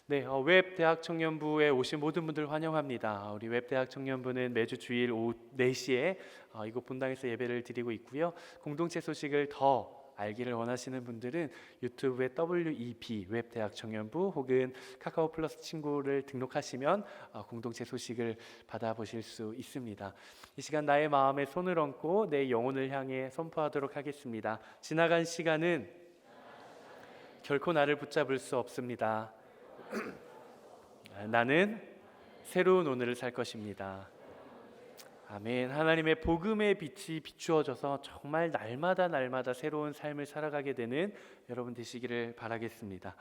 네, 웹대학 청년부에 오신 모든 분들 환영합니다. 우리 웹대학 청년부는 매주 주일 오후 4시에 이곳 본당에서 예배를 드리고 있고요. 공동체 소식을 더 알기를 원하시는 분들은 유튜브에 WEB 웹대학 청년부 혹은 카카오 플러스 친구를 등록하시면 공동체 소식을 받아보실 수 있습니다. 이 시간 나의 마음에 손을 얹고 내 영혼을 향해 선포하도록 하겠습니다. 지나간 시간은 결코 나를 붙잡을 수 없습니다. 나는 새로운 오늘을 살 것입니다. 아멘. 하나님의 복음의 빛이 비추어져서 정말 날마다 새로운 삶을 살아가게 되는 여러분 되시기를 바라겠습니다.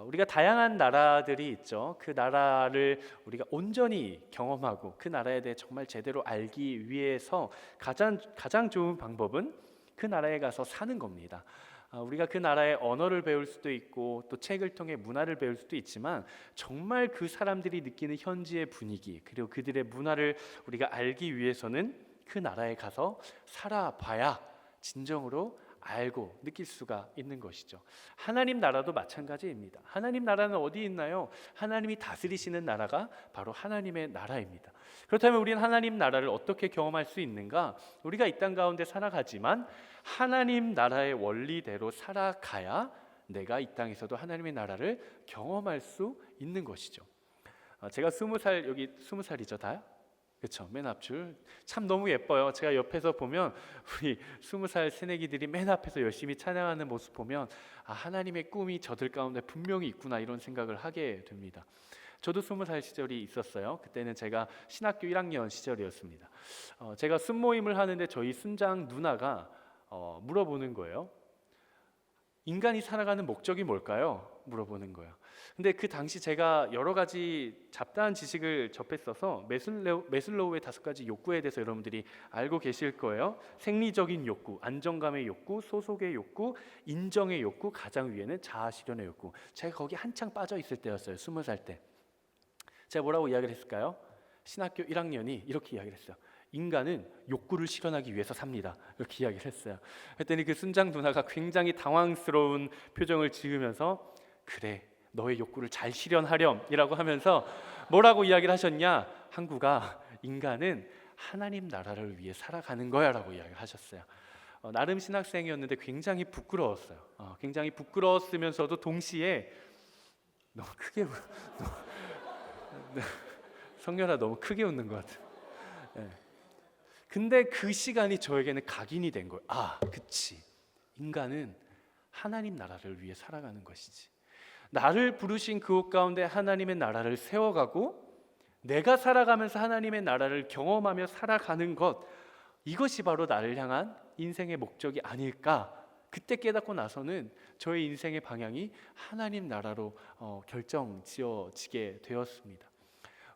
우리가 다양한 나라들이 있죠. 그 나라를 우리가 온전히 경험하고 그 나라에 대해 정말 제대로 알기 위해서 가장 좋은 방법은 그 나라에 가서 사는 겁니다. 우리가 그 나라의 언어를 배울 수도 있고 또 책을 통해 문화를 배울 수도 있지만 정말 그 사람들이 느끼는 현지의 분위기 그리고 그들의 문화를 우리가 알기 위해서는 그 나라에 가서 살아봐야 진정으로 알고 느낄 수가 있는 것이죠. 하나님 나라도 마찬가지입니다. 하나님 나라는 어디 있나요? 하나님이 다스리시는 나라가 바로 하나님의 나라입니다. 그렇다면 우리는 하나님 나라를 어떻게 경험할 수 있는가? 우리가 이 땅 가운데 살아가지만 하나님 나라의 원리대로 살아가야 내가 이 땅에서도 하나님의 나라를 경험할 수 있는 것이죠. 제가 20살, 여기 20살이죠 다? 그렇죠. 맨 앞줄 참 너무 예뻐요. 제가 옆에서 보면 우리 20살 새내기들이 맨 앞에서 열심히 찬양하는 모습 보면 하나님의 꿈이 저들 가운데 분명히 있구나 이런 생각을 하게 됩니다. 저도 20살 시절이 있었어요. 그때는 제가 신학교 1학년 시절이었습니다. 제가 순모임을 하는데 저희 순장 누나가 물어보는 거예요. 인간이 살아가는 목적이 뭘까요? 물어보는 거예요. 근데 그 당시 제가 여러 가지 잡다한 지식을 접했어서 메슬로우의 5가지 욕구에 대해서 여러분들이 알고 계실 거예요. 생리적인 욕구, 안정감의 욕구, 소속의 욕구, 인정의 욕구, 가장 위에는 자아 실현의 욕구. 제가 거기 한창 빠져 있을 때였어요. 20살 때. 제가 뭐라고 이야기를 했을까요? 신학교 1학년이 이렇게 이야기를 했어요. 인간은 욕구를 실현하기 위해서 삽니다. 이렇게 이야기를 했어요. 그랬더니 그 순장 누나가 굉장히 당황스러운 표정을 지으면서 그래 너의 욕구를 잘 실현하렴 이라고 하면서 뭐라고 이야기를 하셨냐? 항구가 인간은 하나님 나라를 위해 살아가는 거야 라고 이야기를 하셨어요. 나름 신학생이었는데 굉장히 부끄러웠어요. 굉장히 부끄러웠으면서도 동시에 너무 크게 성렬아 너무 크게 웃는 것 같아. 네. 근데 그 시간이 저에게는 각인이 된 거예요. 그치. 인간은 하나님 나라를 위해 살아가는 것이지. 나를 부르신 그곳 가운데 하나님의 나라를 세워가고 내가 살아가면서 하나님의 나라를 경험하며 살아가는 것, 이것이 바로 나를 향한 인생의 목적이 아닐까. 그때 깨닫고 나서는 저의 인생의 방향이 하나님 나라로 결정지어지게 되었습니다.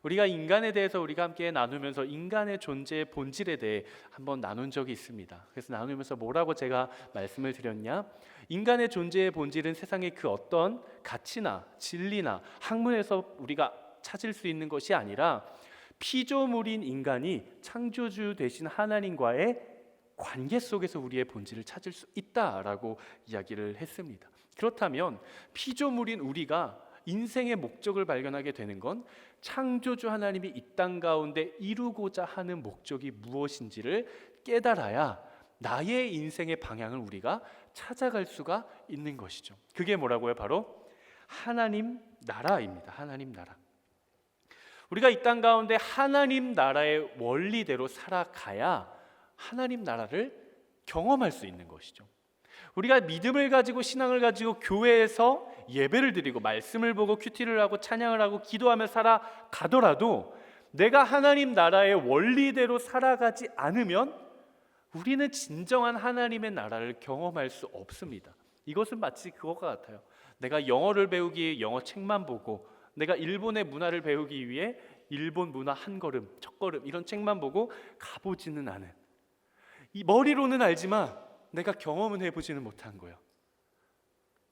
우리가 인간에 대해서 우리가 함께 나누면서 인간의 존재의 본질에 대해 한번 나눈 적이 있습니다. 그래서 나누면서 뭐라고 제가 말씀을 드렸냐? 인간의 존재의 본질은 세상의 그 어떤 가치나 진리나 학문에서 우리가 찾을 수 있는 것이 아니라 피조물인 인간이 창조주 되신 하나님과의 관계 속에서 우리의 본질을 찾을 수 있다라고 이야기를 했습니다. 그렇다면 피조물인 우리가 인생의 목적을 발견하게 되는 건 창조주 하나님이 이 땅 가운데 이루고자 하는 목적이 무엇인지를 깨달아야 나의 인생의 방향을 우리가 찾아갈 수가 있는 것이죠. 그게 뭐라고요? 바로 하나님 나라입니다. 하나님 나라. 우리가 이 땅 가운데 하나님 나라의 원리대로 살아가야 하나님 나라를 경험할 수 있는 것이죠. 우리가 믿음을 가지고 신앙을 가지고 교회에서 예배를 드리고 말씀을 보고 큐티를 하고 찬양을 하고 기도하며 살아가더라도 내가 하나님 나라의 원리대로 살아가지 않으면 우리는 진정한 하나님의 나라를 경험할 수 없습니다. 이것은 마치 그것과 같아요. 내가 영어를 배우기 위해 영어 책만 보고 내가 일본의 문화를 배우기 위해 일본 문화 한 걸음, 첫 걸음 이런 책만 보고 가보지는 않은, 이 머리로는 알지만 내가 경험은 해보지는 못한 거예요.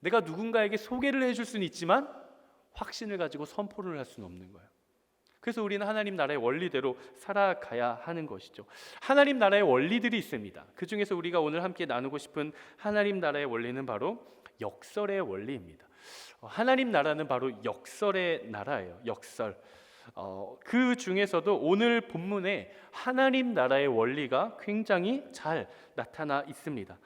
내가 누군가에게 소개를 해줄 수는 있지만 확신을 가지고 선포를 할 수는 없는 거예요. 그래서 우리는 하나님 나라의 원리대로 살아가야 하는 것이죠. 하나님 나라의 원리들이 있습니다. 그 중에서 우리가 오늘 함께 나누고 싶은 하나님 나라의 원리는 바로 역설의 원리입니다. 하나님 나라는 바로 역설의 나라예요. 역설. 그 중에서도 오늘 본문에 하나님 나라의 원리가 굉장히 잘 나타나 있습니다.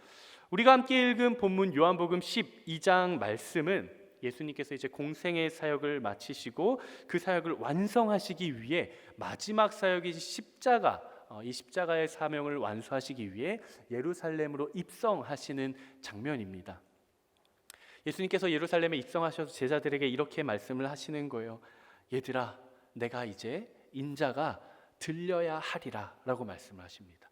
우리가 함께 읽은 본문 요한복음 12장 말씀은 예수님께서 이제 공생의 사역을 마치시고 그 사역을 완성하시기 위해 마지막 사역이 십자가, 이 십자가의 사명을 완수하시기 위해 예루살렘으로 입성하시는 장면입니다. 예수님께서 예루살렘에 입성하셔서 제자들에게 이렇게 말씀을 하시는 거예요. 얘들아, 내가 이제 인자가 들려야 하리라 라고 말씀을 하십니다.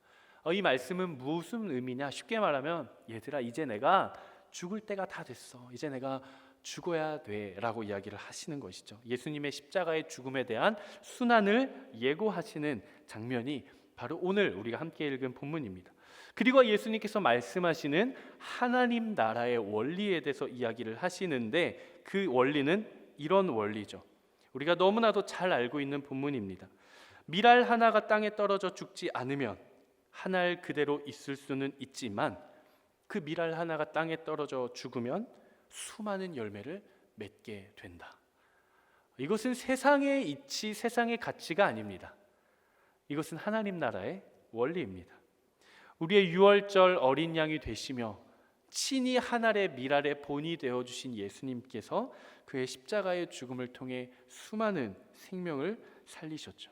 이 말씀은 무슨 의미냐? 쉽게 말하면 얘들아, 이제 내가 죽을 때가 다 됐어. 이제 내가 죽어야 돼 라고 이야기를 하시는 것이죠. 예수님의 십자가의 죽음에 대한 순환을 예고하시는 장면이 바로 오늘 우리가 함께 읽은 본문입니다. 그리고 예수님께서 말씀하시는 하나님 나라의 원리에 대해서 이야기를 하시는데 그 원리는 이런 원리죠. 우리가 너무나도 잘 알고 있는 본문입니다. 밀알 하나가 땅에 떨어져 죽지 않으면 한 알 그대로 있을 수는 있지만 그 밀알 하나가 땅에 떨어져 죽으면 수많은 열매를 맺게 된다. 이것은 세상의 이치, 세상의 가치가 아닙니다. 이것은 하나님 나라의 원리입니다. 우리의 유월절 어린 양이 되시며 친히 한 알의 밀알의 본이 되어주신 예수님께서 그의 십자가의 죽음을 통해 수많은 생명을 살리셨죠.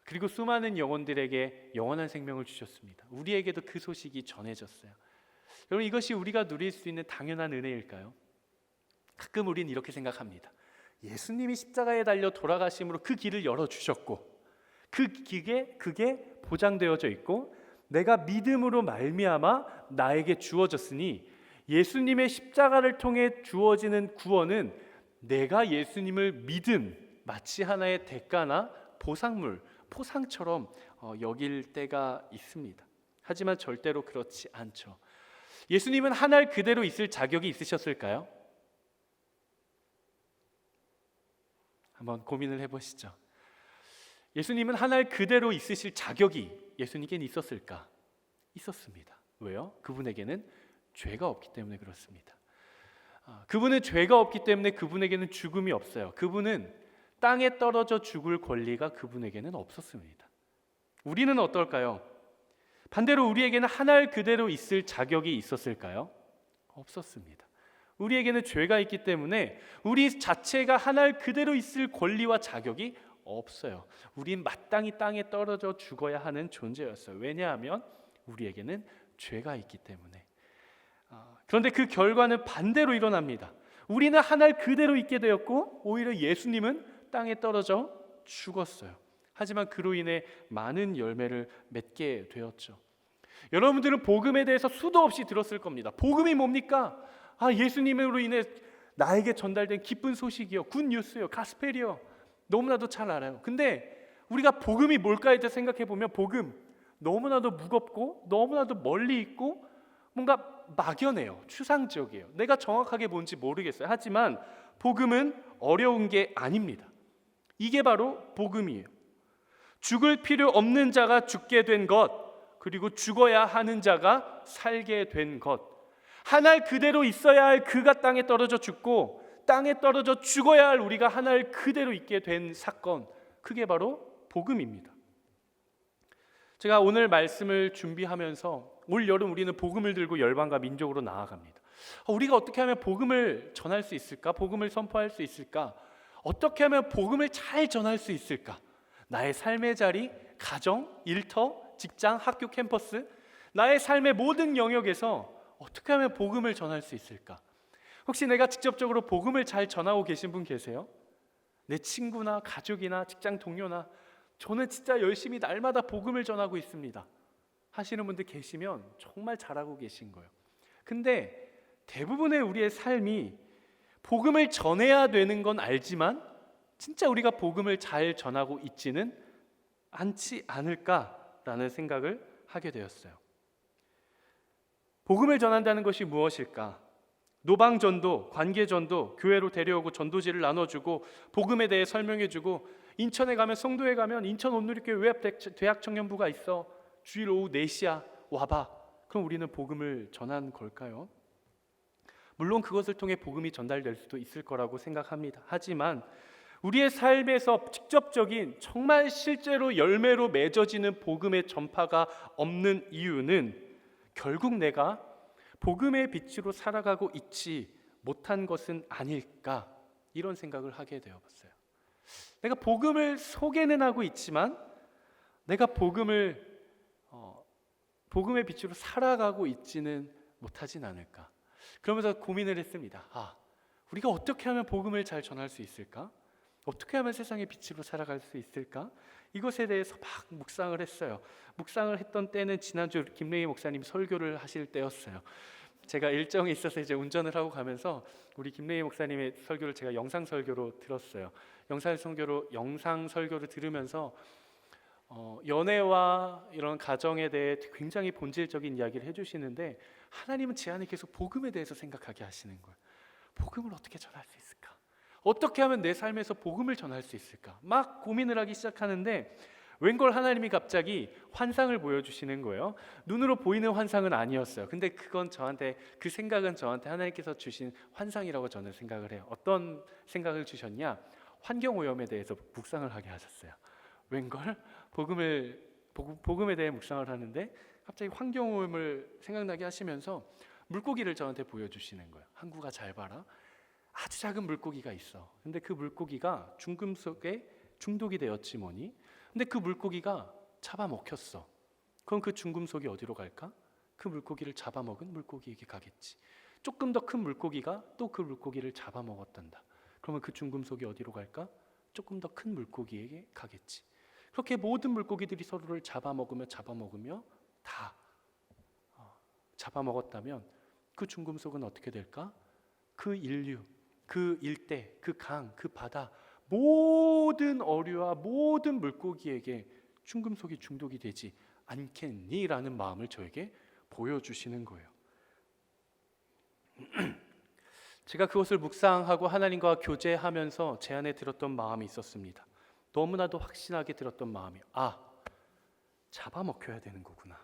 그리고 수많은 영혼들에게 영원한 생명을 주셨습니다. 우리에게도 그 소식이 전해졌어요. 여러분, 이것이 우리가 누릴 수 있는 당연한 은혜일까요? 가끔 우리는 이렇게 생각합니다. 예수님이 십자가에 달려 돌아가심으로 그 길을 열어주셨고 그게 보장되어져 있고 내가 믿음으로 말미암아 나에게 주어졌으니 예수님의 십자가를 통해 주어지는 구원은 내가 예수님을 믿음, 마치 하나의 대가나 보상물, 포상처럼 여길 때가 있습니다. 하지만 절대로 그렇지 않죠. 예수님은 한 알 그대로 있을 자격이 있으셨을까요? 한번 고민을 해보시죠. 예수님은 한 알 그대로 있으실 자격이 예수님께는 있었을까? 있었습니다. 왜요? 그분에게는 죄가 없기 때문에 그렇습니다. 그분은 죄가 없기 때문에 그분에게는 죽음이 없어요. 그분은 땅에 떨어져 죽을 권리가 그분에게는 없었습니다. 우리는 어떨까요? 반대로 우리에게는 한 알 그대로 있을 자격이 있었을까요? 없었습니다. 우리에게는 죄가 있기 때문에 우리 자체가 한 알 그대로 있을 권리와 자격이 없어요. 우린 마땅히 땅에 떨어져 죽어야 하는 존재였어요. 왜냐하면 우리에게는 죄가 있기 때문에. 그런데 그 결과는 반대로 일어납니다. 우리는 한 알 그대로 있게 되었고 오히려 예수님은 땅에 떨어져 죽었어요. 하지만 그로 인해 많은 열매를 맺게 되었죠. 여러분들은 복음에 대해서 수도 없이 들었을 겁니다. 복음이 뭡니까? 예수님으로 인해 나에게 전달된 기쁜 소식이요, 굿뉴스요, 가스펠이요. 너무나도 잘 알아요. 근데 우리가 복음이 뭘까에 대해 생각해 보면 복음 너무나도 무겁고 너무나도 멀리 있고 뭔가 막연해요. 추상적이에요. 내가 정확하게 뭔지 모르겠어요. 하지만 복음은 어려운 게 아닙니다. 이게 바로 복음이에요. 죽을 필요 없는 자가 죽게 된 것, 그리고 죽어야 하는 자가 살게 된 것. 한 알 그대로 있어야 할 그가 땅에 떨어져 죽고 땅에 떨어져 죽어야 할 우리가 한 알 그대로 있게 된 사건, 그게 바로 복음입니다. 제가 오늘 말씀을 준비하면서 올 여름 우리는 복음을 들고 열방과 민족으로 나아갑니다. 우리가 어떻게 하면 복음을 전할 수 있을까? 복음을 선포할 수 있을까? 어떻게 하면 복음을 잘 전할 수 있을까? 나의 삶의 자리, 가정, 일터, 직장, 학교, 캠퍼스, 나의 삶의 모든 영역에서 어떻게 하면 복음을 전할 수 있을까? 혹시 내가 직접적으로 복음을 잘 전하고 계신 분 계세요? 내 친구나 가족이나 직장 동료나 저는 진짜 열심히 날마다 복음을 전하고 있습니다 하시는 분들 계시면 정말 잘하고 계신 거예요. 근데 대부분의 우리의 삶이 복음을 전해야 되는 건 알지만 진짜 우리가 복음을 잘 전하고 있지는 않지 않을까라는 생각을 하게 되었어요. 복음을 전한다는 것이 무엇일까? 노방전도, 관계전도, 교회로 데려오고 전도지를 나눠주고 복음에 대해 설명해주고 인천에 가면 성도에 가면 인천 온누리교회 외압 대학 청년부가 있어. 주일 오후 4시야. 와봐. 그럼 우리는 복음을 전한 걸까요? 물론 그것을 통해 복음이 전달될 수도 있을 거라고 생각합니다. 하지만 우리의 삶에서 직접적인 정말 실제로 열매로 맺어지는 복음의 전파가 없는 이유는 결국 내가 복음의 빛으로 살아가고 있지 못한 것은 아닐까, 이런 생각을 하게 되어봤어요. 내가 복음을 소개는 하고 있지만 내가 복음의 빛으로 살아가고 있지는 못하진 않을까. 그러면서 고민을 했습니다. 우리가 어떻게 하면 복음을 잘 전할 수 있을까? 어떻게 하면 세상의 빛으로 살아갈 수 있을까? 이것에 대해서 막 묵상을 했어요. 묵상을 했던 때는 지난주 김래희 목사님 설교를 하실 때였어요. 제가 일정이 있어서 이제 운전을 하고 가면서 우리 김래희 목사님의 설교를 제가 영상 설교로 들었어요. 영상 설교를 들으면서 연애와 이런 가정에 대해 굉장히 본질적인 이야기를 해주시는데, 하나님은 제 안에 계속 복음에 대해서 생각하게 하시는 거예요. 복음을 어떻게 전할 수 있을까? 어떻게 하면 내 삶에서 복음을 전할 수 있을까? 막 고민을 하기 시작하는데 웬걸 하나님이 갑자기 환상을 보여주시는 거예요. 눈으로 보이는 환상은 아니었어요. 근데 그 생각은 저한테 하나님께서 주신 환상이라고 저는 생각을 해요. 어떤 생각을 주셨냐? 환경오염에 대해서 묵상을 하게 하셨어요. 웬걸 복음에 대해 묵상을 하는데 갑자기 환경오염을 생각나게 하시면서 물고기를 저한테 보여주시는 거예요. 항구가 잘 봐라. 아주 작은 물고기가 있어. 근데 그 물고기가 중금속에 중독이 되었지 뭐니. 근데 그 물고기가 잡아먹혔어. 그럼 그 중금속이 어디로 갈까? 그 물고기를 잡아먹은 물고기에게 가겠지. 조금 더 큰 물고기가 또 그 물고기를 잡아먹었단다. 그러면 그 중금속이 어디로 갈까? 조금 더 큰 물고기에게 가겠지. 그렇게 모든 물고기들이 서로를 잡아먹으며 다 잡아먹었다면 그 중금속은 어떻게 될까? 그 인류, 그 일대, 그 강, 그 바다, 모든 어류와 모든 물고기에게 중금속이 중독이 되지 않겠니? 라는 마음을 저에게 보여주시는 거예요. 제가 그것을 묵상하고 하나님과 교제하면서 제 안에 들었던 마음이 있었습니다. 너무나도 확신하게 들었던 마음이, 잡아먹혀야 되는 거구나.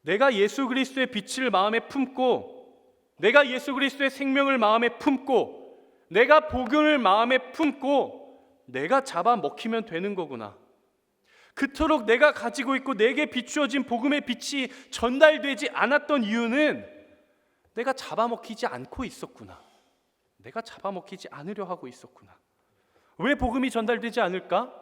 내가 예수 그리스도의 빛을 마음에 품고, 내가 예수 그리스도의 생명을 마음에 품고, 내가 복음을 마음에 품고 내가 잡아먹히면 되는 거구나. 그토록 내가 가지고 있고 내게 비추어진 복음의 빛이 전달되지 않았던 이유는 내가 잡아먹히지 않고 있었구나. 내가 잡아먹히지 않으려 하고 있었구나. 왜 복음이 전달되지 않을까?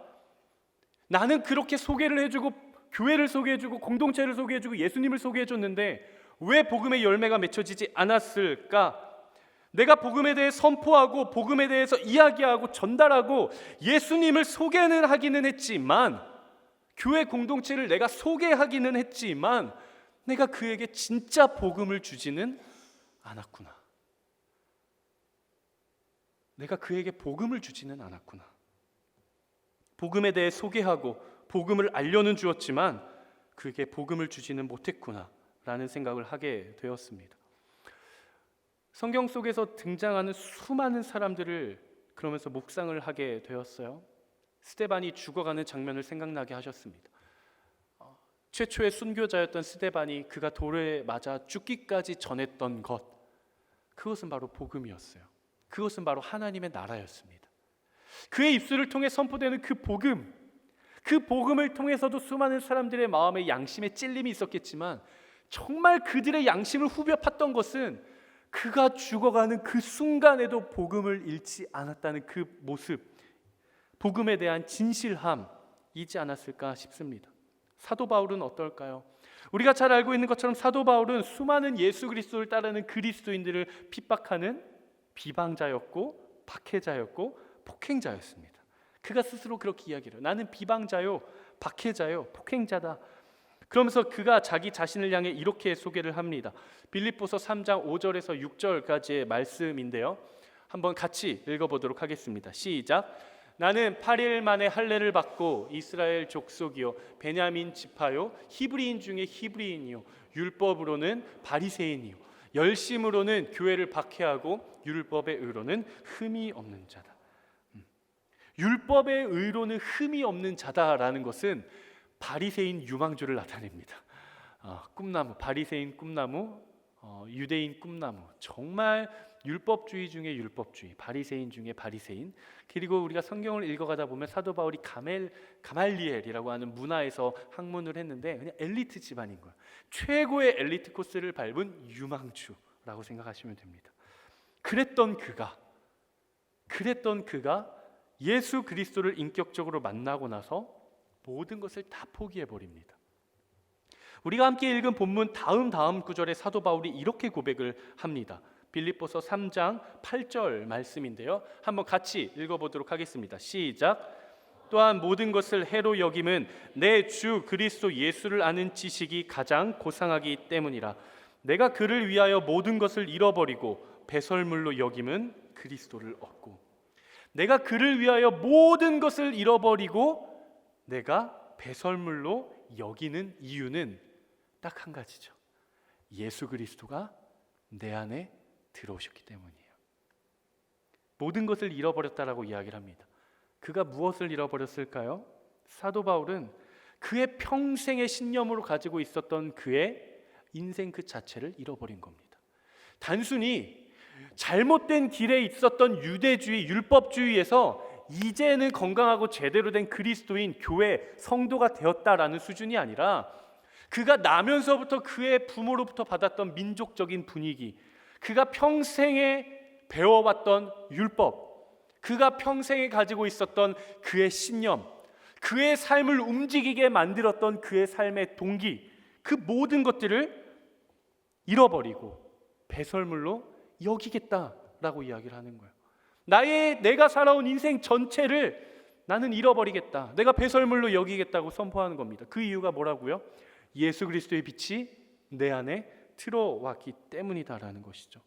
나는 그렇게 소개를 해주고 교회를 소개해주고 공동체를 소개해주고 예수님을 소개해줬는데 왜 복음의 열매가 맺혀지지 않았을까? 내가 복음에 대해 선포하고 복음에 대해서 이야기하고 전달하고 예수님을 소개는 하기는 했지만, 교회 공동체를 내가 소개하기는 했지만 내가 그에게 진짜 복음을 주지는 않았구나. 내가 그에게 복음을 주지는 않았구나. 복음에 대해 소개하고 복음을 알려는 주었지만 그에게 복음을 주지는 못했구나 라는 생각을 하게 되었습니다. 성경 속에서 등장하는 수많은 사람들을 그러면서 묵상을 하게 되었어요. 스데반이 죽어가는 장면을 생각나게 하셨습니다. 최초의 순교자였던 스데반이 그가 돌에 맞아 죽기까지 전했던 것, 그것은 바로 복음이었어요. 그것은 바로 하나님의 나라였습니다. 그의 입술을 통해 선포되는 그 복음을 통해서도 수많은 사람들의 마음에 양심의 찔림이 있었겠지만 정말 그들의 양심을 후벼 팠던 것은 그가 죽어가는 그 순간에도 복음을 잃지 않았다는 그 모습, 복음에 대한 진실함이지 않았을까 싶습니다. 사도 바울은 어떨까요? 우리가 잘 알고 있는 것처럼 사도 바울은 수많은 예수 그리스도를 따르는 그리스도인들을 핍박하는 비방자였고 박해자였고 폭행자였습니다. 그가 스스로 그렇게 이야기를 해요. 나는 비방자요, 박해자요, 폭행자다. 그러면서 그가 자기 자신을 향해 이렇게 소개를 합니다. 빌립보서 3장 5절에서 6절까지의 말씀인데요. 한번 같이 읽어보도록 하겠습니다. 시작. 나는 8일 만에 할례를 받고 이스라엘 족속이요 베냐민 지파요 히브리인 중에 히브리인이요 율법으로는 바리새인이요 열심으로는 교회를 박해하고 율법의 의로는 흠이 없는 자다. 율법의 의로는 흠이 없는 자다라는 것은 바리새인 유망주를 나타냅니다. 바리새인 꿈나무, 유대인 꿈나무, 정말 율법주의 중에 율법주의, 바리새인 중에 바리새인. 그리고 우리가 성경을 읽어가다 보면 사도 바울이 가말리엘이라고 하는 문화에서 학문을 했는데 그냥 엘리트 집안인 거예요. 최고의 엘리트 코스를 밟은 유망주라고 생각하시면 됩니다. 그랬던 그가 예수 그리스도를 인격적으로 만나고 나서 모든 것을 다 포기해 버립니다. 우리가 함께 읽은 본문 다음 구절에 사도 바울이 이렇게 고백을 합니다. 빌립보서 3장 8절 말씀인데요, 한번 같이 읽어보도록 하겠습니다. 시작. 또한 모든 것을 해로 여김은 내 주 그리스도 예수를 아는 지식이 가장 고상하기 때문이라. 내가 그를 위하여 모든 것을 잃어버리고 배설물로 여김은 그리스도를 얻고. 내가 그를 위하여 모든 것을 잃어버리고 내가 배설물로 여기는 이유는 딱 한 가지죠. 예수 그리스도가 내 안에 들어오셨기 때문이에요. 모든 것을 잃어버렸다라고 이야기를 합니다. 그가 무엇을 잃어버렸을까요? 사도 바울은 그의 평생의 신념으로 가지고 있었던 그의 인생 그 자체를 잃어버린 겁니다. 단순히 잘못된 길에 있었던 유대주의, 율법주의에서 이제는 건강하고 제대로 된 그리스도인 교회 성도가 되었다라는 수준이 아니라 그가 나면서부터 그의 부모로부터 받았던 민족적인 분위기, 그가 평생에 배워왔던 율법, 그가 평생에 가지고 있었던 그의 신념, 그의 삶을 움직이게 만들었던 그의 삶의 동기, 그 모든 것들을 잃어버리고 배설물로 여기겠다라고 이야기를 하는 거예요. 내가 살아온 인생 전체를 나는 잃어버리겠다, 내가 배설물로 여기겠다고 선포하는 겁니다. 그 이유가 뭐라고요? 예수 그리스도의 빛이 내 안에 들어왔기 때문이다라는 것이죠.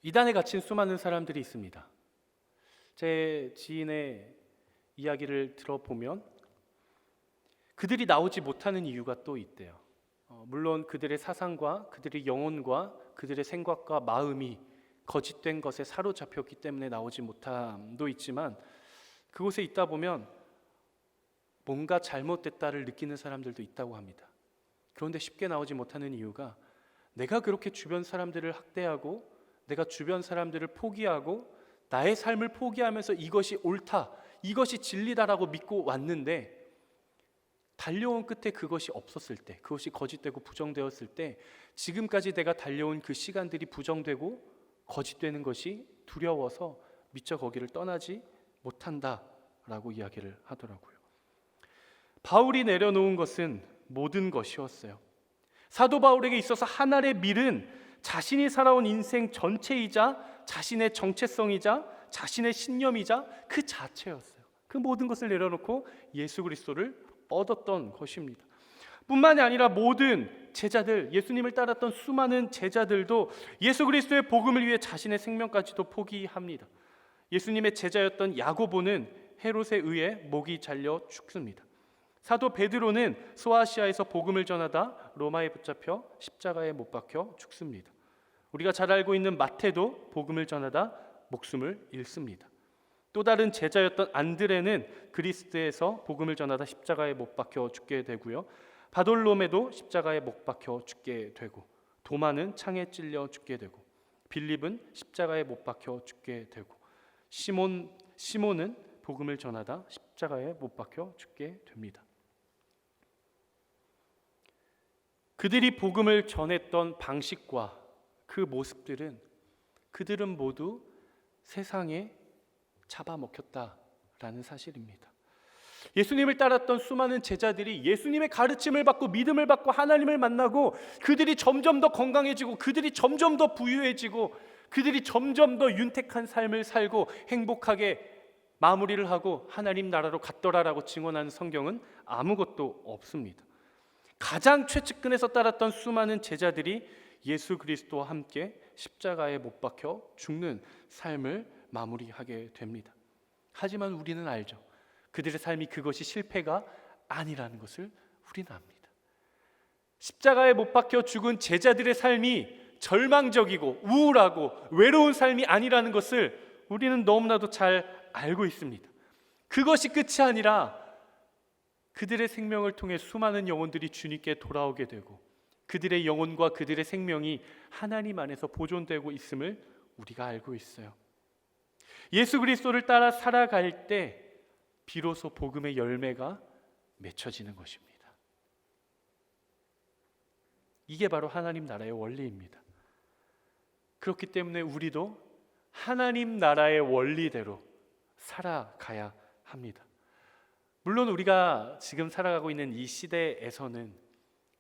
이단에 갇힌 수많은 사람들이 있습니다. 제 지인의 이야기를 들어보면 그들이 나오지 못하는 이유가 또 있대요. 물론 그들의 사상과 그들의 영혼과 그들의 생각과 마음이 거짓된 것에 사로잡혔기 때문에 나오지 못함도 있지만, 그곳에 있다 보면 뭔가 잘못됐다를 느끼는 사람들도 있다고 합니다. 그런데 쉽게 나오지 못하는 이유가 내가 그렇게 주변 사람들을 학대하고 내가 주변 사람들을 포기하고 나의 삶을 포기하면서 이것이 옳다, 이것이 진리다라고 믿고 왔는데 달려온 끝에 그것이 없었을 때, 그것이 거짓되고 부정되었을 때 지금까지 내가 달려온 그 시간들이 부정되고 거짓되는 것이 두려워서 미처 거기를 떠나지 못한다라고 이야기를 하더라고요. 바울이 내려놓은 것은 모든 것이었어요. 사도 바울에게 있어서 하늘의 밀은 자신이 살아온 인생 전체이자 자신의 정체성이자 자신의 신념이자 그 자체였어요. 그 모든 것을 내려놓고 예수 그리스도를 얻었던 것입니다. 뿐만이 아니라 모든 제자들, 예수님을 따랐던 수많은 제자들도 예수 그리스도의 복음을 위해 자신의 생명까지도 포기합니다. 예수님의 제자였던 야고보는 헤롯에 의해 목이 잘려 죽습니다. 사도 베드로는 소아시아에서 복음을 전하다 로마에 붙잡혀 십자가에 못 박혀 죽습니다. 우리가 잘 알고 있는 마태도 복음을 전하다 목숨을 잃습니다. 또 다른 제자였던 안드레는 그리스에서 복음을 전하다 십자가에 못 박혀 죽게 되고요. 바돌로메도 십자가에 못 박혀 죽게 되고, 도마는 창에 찔려 죽게 되고, 빌립은 십자가에 못 박혀 죽게 되고, 시몬은 복음을 전하다 십자가에 못 박혀 죽게 됩니다. 그들이 복음을 전했던 방식과 그 모습들은 그들은 모두 세상에 잡아먹혔다라는 사실입니다. 예수님을 따랐던 수많은 제자들이 예수님의 가르침을 받고 믿음을 받고 하나님을 만나고 그들이 점점 더 건강해지고 그들이 점점 더 부유해지고 그들이 점점 더 윤택한 삶을 살고 행복하게 마무리를 하고 하나님 나라로 갔더라라고 증언하는 성경은 아무것도 없습니다. 가장 최측근에서 따랐던 수많은 제자들이 예수 그리스도와 함께 십자가에 못 박혀 죽는 삶을 마무리하게 됩니다. 하지만 우리는 알죠. 그들의 삶이 그것이 실패가 아니라는 것을 우리는 압니다. 십자가에 못 박혀 죽은 제자들의 삶이 절망적이고 우울하고 외로운 삶이 아니라는 것을 우리는 너무나도 잘 알고 있습니다. 그것이 끝이 아니라 그들의 생명을 통해 수많은 영혼들이 주님께 돌아오게 되고 그들의 영혼과 그들의 생명이 하나님 안에서 보존되고 있음을 우리가 알고 있어요. 예수 그리스도를 따라 살아갈 때 비로소 복음의 열매가 맺혀지는 것입니다. 이게 바로 하나님 나라의 원리입니다. 그렇기 때문에 우리도 하나님 나라의 원리대로 살아가야 합니다. 물론 우리가 지금 살아가고 있는 이 시대에서는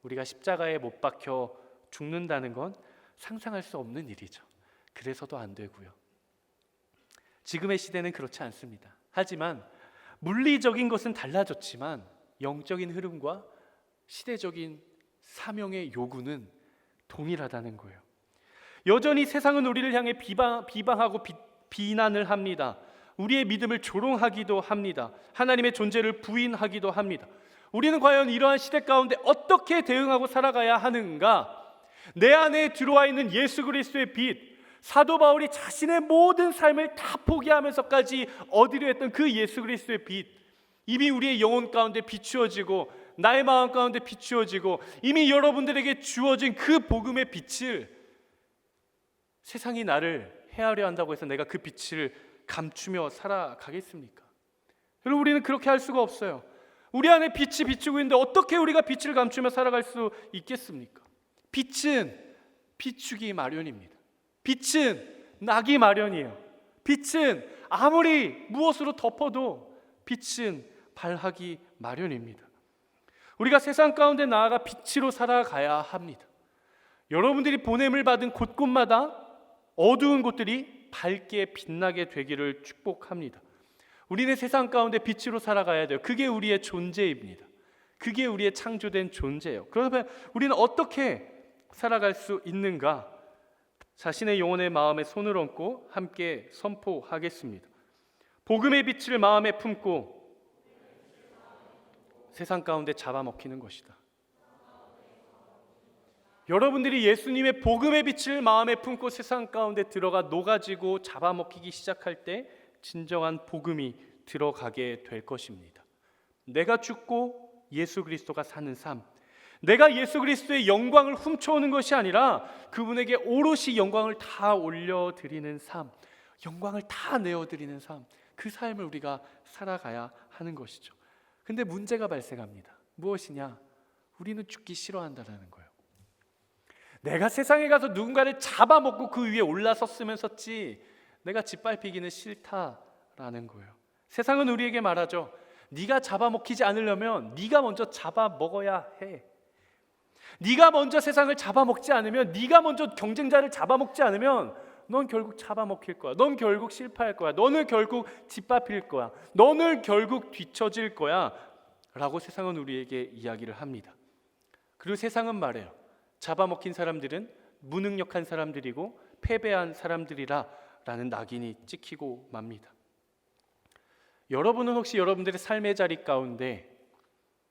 우리가 십자가에 못 박혀 죽는다는 건 상상할 수 없는 일이죠. 그래서도 안 되고요. 지금의 시대는 그렇지 않습니다. 하지만 물리적인 것은 달라졌지만 영적인 흐름과 시대적인 사명의 요구는 동일하다는 거예요. 여전히 세상은 우리를 향해 비방하고 비난을 합니다. 우리의 믿음을 조롱하기도 합니다. 하나님의 존재를 부인하기도 합니다. 우리는 과연 이러한 시대 가운데 어떻게 대응하고 살아가야 하는가? 내 안에 들어와 있는 예수 그리스도의 빛, 사도 바울이 자신의 모든 삶을 다 포기하면서까지 얻으려 했던 그 예수 그리스도의 빛, 이미 우리의 영혼 가운데 비추어지고 나의 마음 가운데 비추어지고 이미 여러분들에게 주어진 그 복음의 빛을 세상이 나를 해하려 한다고 해서 내가 그 빛을 감추며 살아가겠습니까? 여러분, 우리는 그렇게 할 수가 없어요. 우리 안에 빛이 비추고 있는데 어떻게 우리가 빛을 감추며 살아갈 수 있겠습니까? 빛은 비추기 마련입니다. 빛은 나기 마련이에요. 빛은 아무리 무엇으로 덮어도 빛은 발하기 마련입니다. 우리가 세상 가운데 나아가 빛으로 살아가야 합니다. 여러분들이 보냄을 받은 곳곳마다 어두운 곳들이 밝게 빛나게 되기를 축복합니다. 우리는 세상 가운데 빛으로 살아가야 돼요. 그게 우리의 존재입니다. 그게 우리의 창조된 존재예요. 그러면 우리는 어떻게 살아갈 수 있는가? 자신의 영혼의 마음에 손을 얹고 함께 선포하겠습니다. 복음의 빛을 마음에 품고 세상 가운데 잡아먹히는 것이다. 여러분들이 예수님의 복음의 빛을 마음에 품고 세상 가운데 들어가 녹아지고 잡아먹히기 시작할 때 진정한 복음이 들어가게 될 것입니다. 내가 죽고 예수 그리스도가 사는 삶, 내가 예수 그리스도의 영광을 훔쳐오는 것이 아니라 그분에게 오롯이 영광을 다 올려드리는 삶, 영광을 다 내어드리는 삶, 그 삶을 우리가 살아가야 하는 것이죠. 근데 문제가 발생합니다. 무엇이냐? 우리는 죽기 싫어한다는 거예요. 내가 세상에 가서 누군가를 잡아먹고 그 위에 올라섰으면 섰지 내가 짓밟히기는 싫다라는 거예요. 세상은 우리에게 말하죠. 네가 잡아먹히지 않으려면 네가 먼저 잡아먹어야 해. 네가 먼저 세상을 잡아먹지 않으면, 네가 먼저 경쟁자를 잡아먹지 않으면 넌 결국 잡아먹힐 거야. 넌 결국 실패할 거야. 너는 결국 짓밟힐 거야. 너는 결국 뒤처질 거야 라고 세상은 우리에게 이야기를 합니다. 그리고 세상은 말해요. 잡아먹힌 사람들은 무능력한 사람들이고 패배한 사람들이라 라는 낙인이 찍히고 맙니다. 여러분은 혹시 여러분들의 삶의 자리 가운데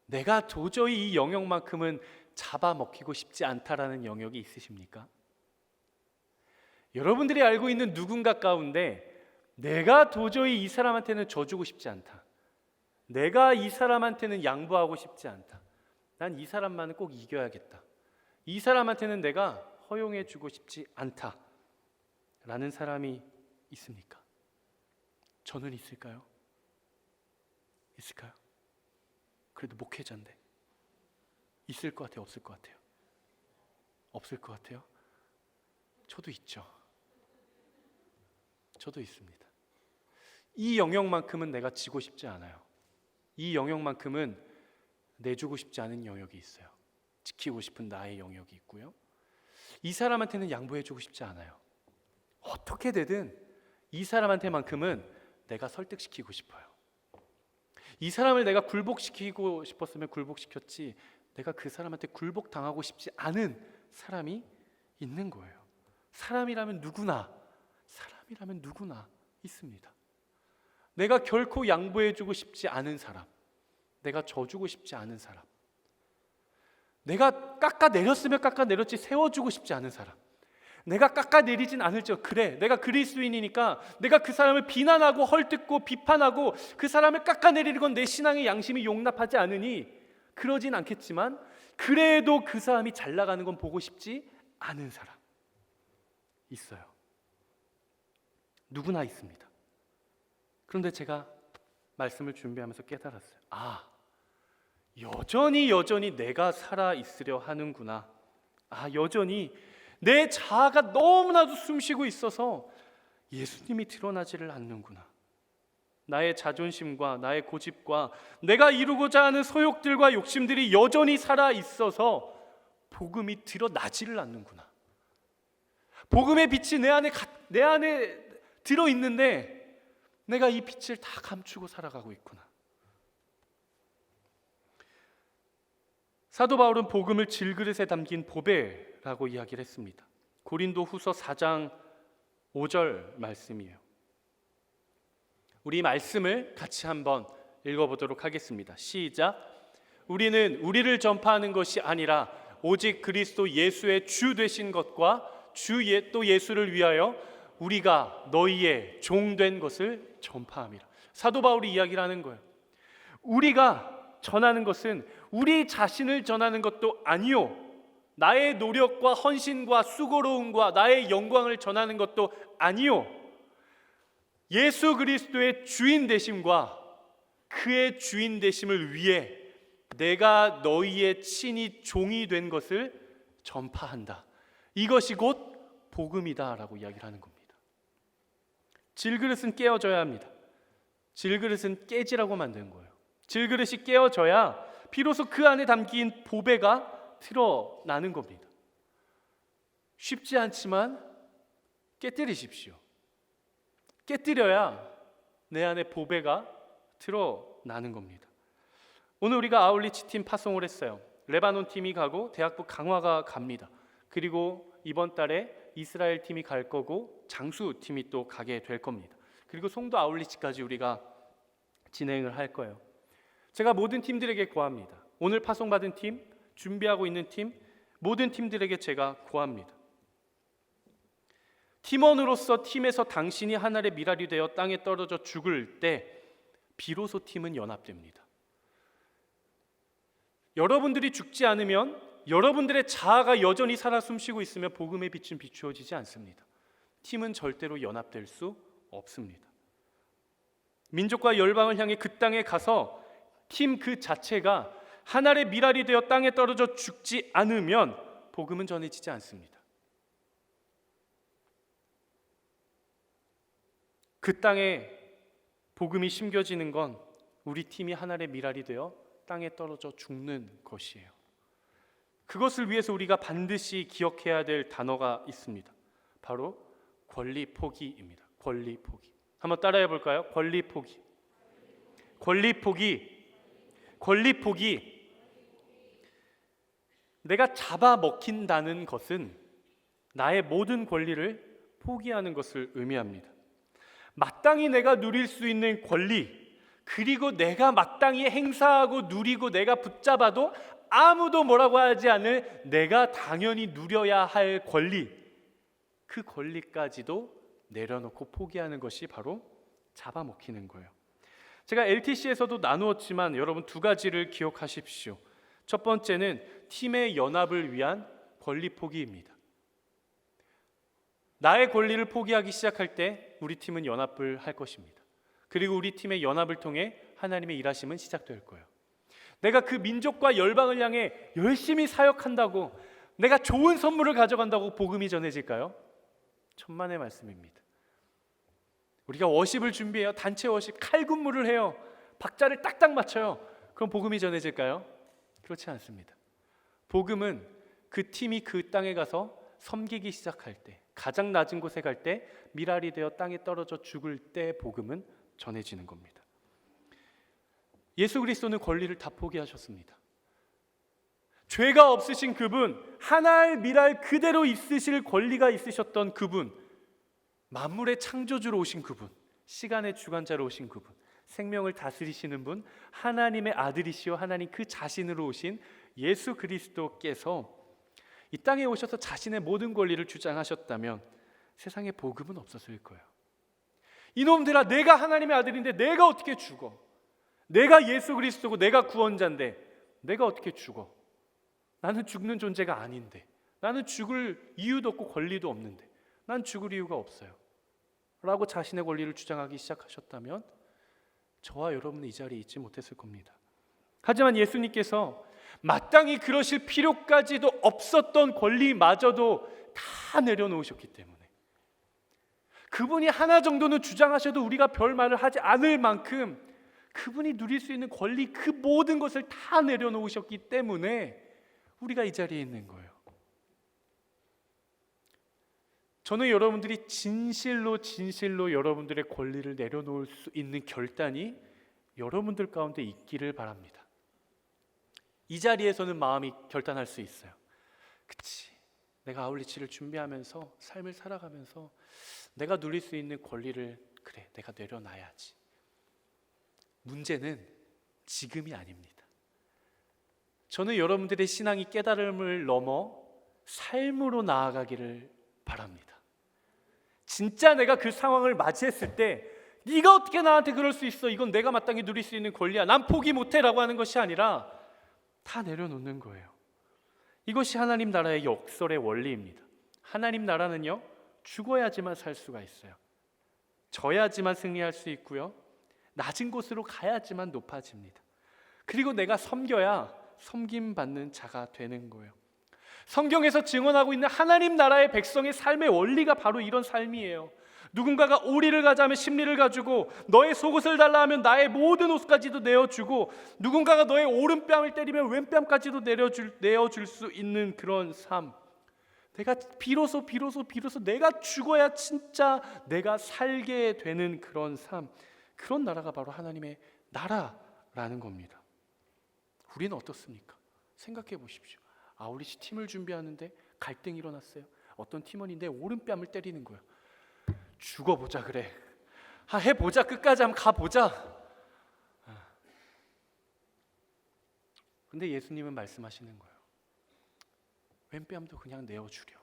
내가 도저히 이 영역만큼은 잡아먹히고 싶지 않다라는 영역이 있으십니까? 여러분들이 알고 있는 누군가 가운데 내가 도저히 이 사람한테는 져주고 싶지 않다, 내가 이 사람한테는 양보하고 싶지 않다, 난 이 사람만은 꼭 이겨야겠다, 이 사람한테는 내가 허용해주고 싶지 않다 라는 사람이 있습니까? 저는 있을까요? 있을까요? 그래도 목회자인데 있을 것 같아요? 없을 것 같아요? 없을 것 같아요? 저도 있죠. 저도 있습니다. 이 영역만큼은 내가 지고 싶지 않아요. 이 영역만큼은 내주고 싶지 않은 영역이 있어요. 지키고 싶은 나의 영역이 있고요. 이 사람한테는 양보해주고 싶지 않아요. 어떻게 되든 이 사람한테만큼은 내가 설득시키고 싶어요. 이 사람을 내가 굴복시키고 싶었으면 굴복시켰지, 내가 그 사람한테 굴복당하고 싶지 않은 사람이 있는 거예요. 사람이라면 누구나 있습니다. 내가 결코 양보해주고 싶지 않은 사람, 내가 져주고 싶지 않은 사람, 내가 깎아내렸으면 깎아내렸지 세워주고 싶지 않은 사람, 내가 깎아내리진 않을지어 그래 내가 그리스도인이니까 내가 그 사람을 비난하고 헐뜯고 비판하고 그 사람을 깎아내리는 건 내 신앙의 양심이 용납하지 않으니 그러진 않겠지만, 그래도 그 사람이 잘 나가는 건 보고 싶지 않은 사람 있어요. 누구나 있습니다. 그런데 제가 말씀을 준비하면서 깨달았어요. 여전히 내가 살아 있으려 하는구나. 여전히 내 자아가 너무나도 숨쉬고 있어서 예수님이 드러나지를 않는구나. 나의 자존심과 나의 고집과 내가 이루고자 하는 소욕들과 욕심들이 여전히 살아 있어서 복음이 드러나지를 않는구나. 복음의 빛이 내 안에 들어 있는데 내가 이 빛을 다 감추고 살아가고 있구나. 사도 바울은 복음을 질그릇에 담긴 보배라고 이야기를 했습니다. 고린도후서 4장 5절 말씀이에요. 우리 말씀을 같이 한번 읽어보도록 하겠습니다. 시작. 우리는 우리를 전파하는 것이 아니라 오직 그리스도 예수의 주 되신 것과 또 예수를 위하여 우리가 너희의 종된 것을 전파함이라. 사도 바울이 이야기를 하는 거예요. 우리가 전하는 것은 우리 자신을 전하는 것도 아니요, 나의 노력과 헌신과 수고로움과 나의 영광을 전하는 것도 아니요, 예수 그리스도의 주인 되심과 그의 주인 되심을 위해 내가 너희의 친히 종이 된 것을 전파한다. 이것이 곧 복음이다 라고 이야기를 하는 겁니다. 질그릇은 깨어져야 합니다. 질그릇은 깨지라고 만든 거예요. 질그릇이 깨어져야 비로소 그 안에 담긴 보배가 드러나는 겁니다. 쉽지 않지만 깨뜨리십시오. 깨뜨려야 내 안에 보배가 드러나는 겁니다. 오늘 우리가 아울리치 팀 파송을 했어요. 레바논 팀이 가고 대학부 강화가 갑니다. 그리고 이번 달에 이스라엘 팀이 갈 거고 장수 팀이 또 가게 될 겁니다. 그리고 송도 아울리치까지 우리가 진행을 할 거예요. 제가 모든 팀들에게 구합니다. 오늘 파송받은 팀, 준비하고 있는 팀, 모든 팀들에게 제가 구합니다. 팀원으로서 팀에서 당신이 하늘의 미랄이 되어 땅에 떨어져 죽을 때 비로소 팀은 연합됩니다. 여러분들이 죽지 않으면, 여러분들의 자아가 여전히 살아 숨쉬고 있으면 복음의 빛은 비추어지지 않습니다. 팀은 절대로 연합될 수 없습니다. 민족과 열방을 향해 그 땅에 가서 팀 그 자체가 하늘의 미랄이 되어 땅에 떨어져 죽지 않으면 복음은 전해지지 않습니다. 그 땅에 복음이 심겨지는 건 우리 팀이 하늘의 미랄이 되어 땅에 떨어져 죽는 것이에요. 그것을 위해서 우리가 반드시 기억해야 될 단어가 있습니다. 바로 권리 포기입니다. 권리 포기. 한번 따라해 볼까요? 권리 포기. 권리 포기. 권리 포기. 내가 잡아먹힌다는 것은 나의 모든 권리를 포기하는 것을 의미합니다. 마땅히 내가 누릴 수 있는 권리, 그리고 내가 마땅히 행사하고 누리고 내가 붙잡아도 아무도 뭐라고 하지 않을 내가 당연히 누려야 할 권리, 그 권리까지도 내려놓고 포기하는 것이 바로 잡아먹히는 거예요. 제가 LTC에서도 나누었지만 여러분 두 가지를 기억하십시오. 첫 번째는 팀의 연합을 위한 권리 포기입니다. 나의 권리를 포기하기 시작할 때 우리 팀은 연합을 할 것입니다. 그리고 우리 팀의 연합을 통해 하나님의 일하심은 시작될 거예요. 내가 그 민족과 열방을 향해 열심히 사역한다고, 내가 좋은 선물을 가져간다고 복음이 전해질까요? 천만의 말씀입니다. 우리가 워십을 준비해요. 단체 워십, 칼군무를 해요. 박자를 딱딱 맞춰요. 그럼 복음이 전해질까요? 그렇지 않습니다. 복음은 그 팀이 그 땅에 가서 섬기기 시작할 때, 가장 낮은 곳에 갈 때, 미랄이 되어 땅에 떨어져 죽을 때 복음은 전해지는 겁니다. 예수 그리스도는 권리를 다 포기하셨습니다. 죄가 없으신 그분, 하나의 미랄 그대로 있으실 권리가 있으셨던 그분, 만물의 창조주로 오신 그분, 시간의 주관자로 오신 그분, 생명을 다스리시는 분, 하나님의 아들이시요 하나님 그 자신으로 오신 예수 그리스도께서 이 땅에 오셔서 자신의 모든 권리를 주장하셨다면 세상에 복음은 없었을 거예요. 이놈들아, 내가 하나님의 아들인데 내가 어떻게 죽어? 내가 예수 그리스도고 내가 구원자인데 내가 어떻게 죽어? 나는 죽는 존재가 아닌데, 나는 죽을 이유도 없고 권리도 없는데, 난 죽을 이유가 없어요 라고 자신의 권리를 주장하기 시작하셨다면 저와 여러분은 이 자리에 있지 못했을 겁니다. 하지만 예수님께서 마땅히 그러실 필요까지도 없었던 권리마저도 다 내려놓으셨기 때문에, 그분이 하나 정도는 주장하셔도 우리가 별 말을 하지 않을 만큼 그분이 누릴 수 있는 권리, 그 모든 것을 다 내려놓으셨기 때문에 우리가 이 자리에 있는 거예요. 저는 여러분들이 진실로 여러분들의 권리를 내려놓을 수 있는 결단이 여러분들 가운데 있기를 바랍니다. 이 자리에서는 마음이 결단할 수 있어요. 그치, 내가 아울리치를 준비하면서 삶을 살아가면서 내가 누릴 수 있는 권리를 그래 내가 내려놔야지. 문제는 지금이 아닙니다. 저는 여러분들의 신앙이 깨달음을 넘어 삶으로 나아가기를 바랍니다. 진짜 내가 그 상황을 맞이했을 때 네가 어떻게 나한테 그럴 수 있어, 이건 내가 마땅히 누릴 수 있는 권리야, 난 포기 못해 라고 하는 것이 아니라 다 내려놓는 거예요. 이것이 하나님 나라의 역설의 원리입니다. 하나님 나라는요, 죽어야지만 살 수가 있어요. 져야지만 승리할 수 있고요, 낮은 곳으로 가야지만 높아집니다. 그리고 내가 섬겨야 섬김받는 자가 되는 거예요. 성경에서 증언하고 있는 하나님 나라의 백성의 삶의 원리가 바로 이런 삶이에요. 누군가가 오리를 가자면 십리를 가주고, 너의 속옷을 달라 하면 나의 모든 옷까지도 내어주고, 누군가가 너의 오른뺨을 때리면 왼뺨까지도 내어줄 수 있는 그런 삶. 내가 비로소 내가 죽어야 진짜 내가 살게 되는 그런 삶, 그런 나라가 바로 하나님의 나라라는 겁니다. 우리는 어떻습니까? 생각해 보십시오. 아울리치 팀을 준비하는데 갈등이 일어났어요. 어떤 팀원이 내 오른뺨을 때리는 거예요. 죽어보자 그래, 해보자, 끝까지 한번 가보자. 근데 예수님은 말씀하시는 거예요. 왼뺨도 그냥 내어주려.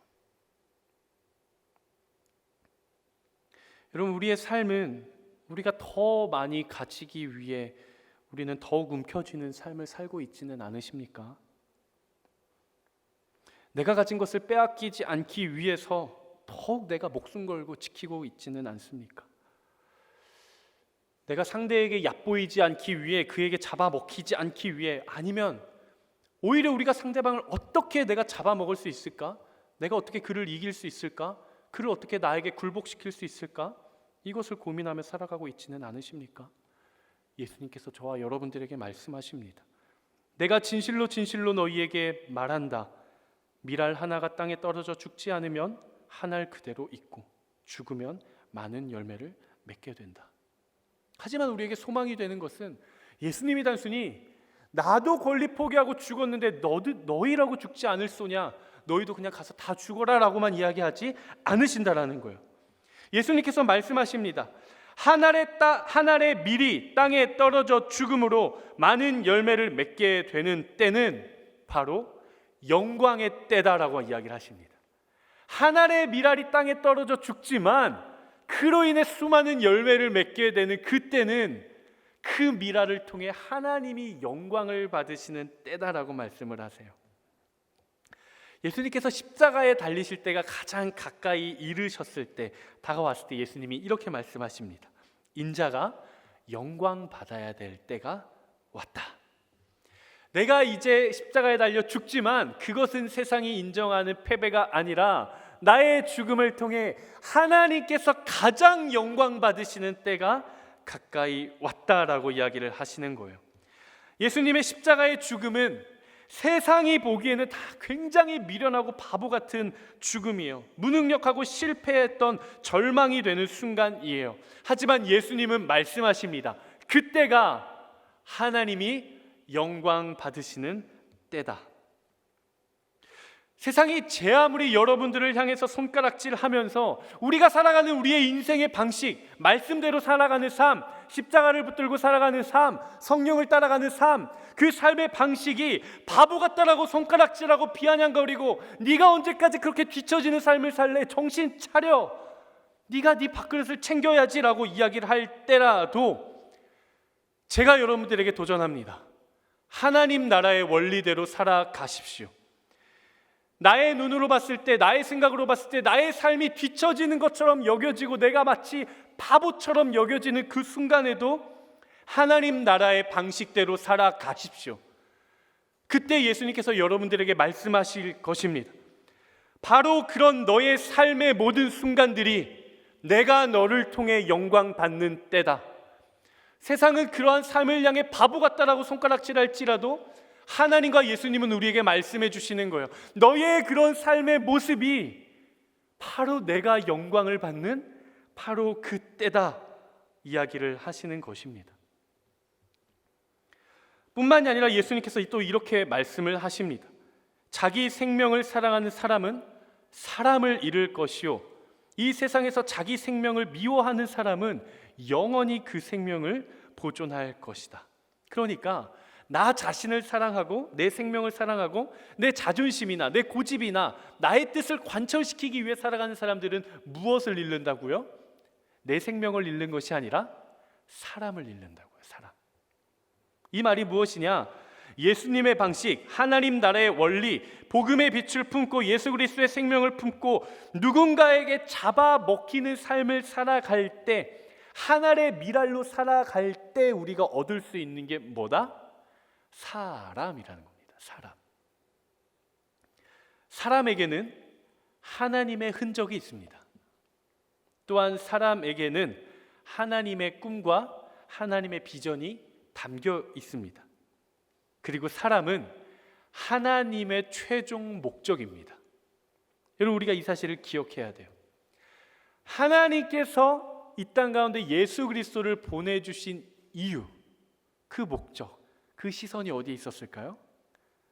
여러분, 우리의 삶은 우리가 더 많이 가지기 위해 우리는 더욱 움켜쥐는 삶을 살고 있지는 않으십니까? 내가 가진 것을 빼앗기지 않기 위해서 더욱 내가 목숨 걸고 지키고 있지는 않습니까? 내가 상대에게 얕보이지 않기 위해, 그에게 잡아먹히지 않기 위해, 아니면 오히려 우리가 상대방을 어떻게 내가 잡아먹을 수 있을까? 내가 어떻게 그를 이길 수 있을까? 그를 어떻게 나에게 굴복시킬 수 있을까? 이것을 고민하며 살아가고 있지는 않으십니까? 예수님께서 저와 여러분들에게 말씀하십니다. 내가 진실로 너희에게 말한다. 밀알 하나가 땅에 떨어져 죽지 않으면 한 알 그대로 있고 죽으면 많은 열매를 맺게 된다. 하지만 우리에게 소망이 되는 것은 예수님이 단순히 나도 권리 포기하고 죽었는데 너희라고 죽지 않을 소냐, 너희도 그냥 가서 다 죽어라 라고만 이야기하지 않으신다라는 거예요. 예수님께서 말씀하십니다. 한 알의 밀이 땅에 떨어져 죽음으로 많은 열매를 맺게 되는 때는 바로 영광의 때다라고 이야기를 하십니다. 한 알의 밀알이 땅에 떨어져 죽지만 그로 인해 수많은 열매를 맺게 되는 그때는 그 밀알을 통해 하나님이 영광을 받으시는 때다라고 말씀을 하세요. 예수님께서 십자가에 달리실 때가 가장 가까이 이르셨을 때, 다가왔을 때 예수님이 이렇게 말씀하십니다. 인자가 영광 받아야 될 때가 왔다. 내가 이제 십자가에 달려 죽지만 그것은 세상이 인정하는 패배가 아니라 나의 죽음을 통해 하나님께서 가장 영광 받으시는 때가 가까이 왔다라고 이야기를 하시는 거예요. 예수님의 십자가의 죽음은 세상이 보기에는 다 굉장히 미련하고 바보 같은 죽음이에요. 무능력하고 실패했던 절망이 되는 순간이에요. 하지만 예수님은 말씀하십니다. 그때가 하나님이 영광 받으시는 때다. 세상이 제 아무리 여러분들을 향해서 손가락질하면서 우리가 살아가는 우리의 인생의 방식, 말씀대로 살아가는 삶, 십자가를 붙들고 살아가는 삶, 성령을 따라가는 삶, 그 삶의 방식이 바보 같다라고 손가락질하고 비아냥거리고 네가 언제까지 그렇게 뒤처지는 삶을 살래? 정신 차려. 네가 네 밥그릇을 챙겨야지라고 이야기를 할 때라도 제가 여러분들에게 도전합니다. 하나님 나라의 원리대로 살아가십시오. 나의 눈으로 봤을 때, 나의 생각으로 봤을 때 나의 삶이 뒤처지는 것처럼 여겨지고 내가 마치 바보처럼 여겨지는 그 순간에도 하나님 나라의 방식대로 살아가십시오. 그때 예수님께서 여러분들에게 말씀하실 것입니다. 바로 그런 너의 삶의 모든 순간들이 내가 너를 통해 영광 받는 때다. 세상은 그러한 삶을 향해 바보 같다라고 손가락질할지라도 하나님과 예수님은 우리에게 말씀해 주시는 거예요. 너의 그런 삶의 모습이 바로 내가 영광을 받는 바로 그 때다 이야기를 하시는 것입니다. 뿐만이 아니라 예수님께서 또 이렇게 말씀을 하십니다. 자기 생명을 사랑하는 사람은 사람을 잃을 것이요, 이 세상에서 자기 생명을 미워하는 사람은 영원히 그 생명을 보존할 것이다. 그러니까 나 자신을 사랑하고 내 생명을 사랑하고 내 자존심이나 내 고집이나 나의 뜻을 관철시키기 위해 살아가는 사람들은 무엇을 잃는다고요? 내 생명을 잃는 것이 아니라 사람을 잃는다고요. 사람. 이 말이 무엇이냐? 예수님의 방식, 하나님 나라의 원리, 복음의 빛을 품고 예수 그리스도의 생명을 품고 누군가에게 잡아먹히는 삶을 살아갈 때, 하늘의 미랄로 살아갈 때 우리가 얻을 수 있는 게 뭐다? 사람이라는 겁니다. 사람에게는 하나님의 흔적이 있습니다. 또한 사람에게는 하나님의 꿈과 하나님의 비전이 담겨 있습니다. 그리고 사람은 하나님의 최종 목적입니다. 여러분, 우리가 이 사실을 기억해야 돼요. 하나님께서 이 땅 가운데 예수 그리스도를 보내주신 이유, 그 목적, 그 시선이 어디에 있었을까요?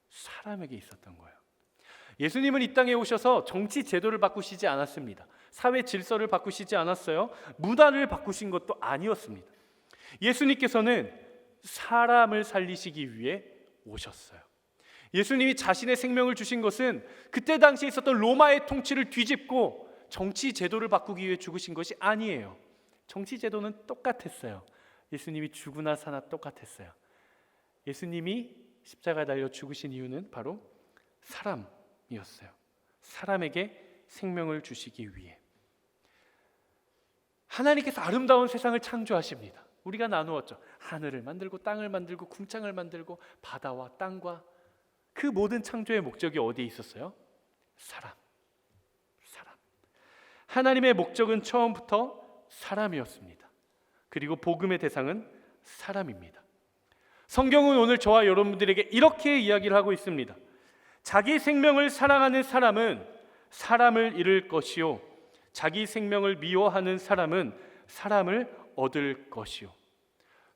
사람에게 있었던 거예요. 예수님은 이 땅에 오셔서 정치 제도를 바꾸시지 않았습니다. 사회 질서를 바꾸시지 않았어요. 문화를 바꾸신 것도 아니었습니다. 예수님께서는 사람을 살리시기 위해 오셨어요. 예수님이 자신의 생명을 주신 것은 그때 당시에 있었던 로마의 통치를 뒤집고 정치 제도를 바꾸기 위해 죽으신 것이 아니에요. 정치 제도는 똑같았어요. 예수님이 죽으나 사나 똑같았어요. 예수님이 십자가에 달려 죽으신 이유는 바로 사람이었어요. 사람에게 생명을 주시기 위해. 하나님께서 아름다운 세상을 창조하십니다. 우리가 나누었죠. 하늘을 만들고 땅을 만들고 궁창을 만들고 바다와 땅과 그 모든 창조의 목적이 어디에 있었어요? 사람. 하나님의 목적은 처음부터 사람이었습니다. 그리고 복음의 대상은 사람입니다. 성경은 오늘 저와 여러분들에게 이렇게 이야기를 하고 있습니다. 자기 생명을 사랑하는 사람은 사람을 잃을 것이요, 자기 생명을 미워하는 사람은 사람을 얻을 것이요,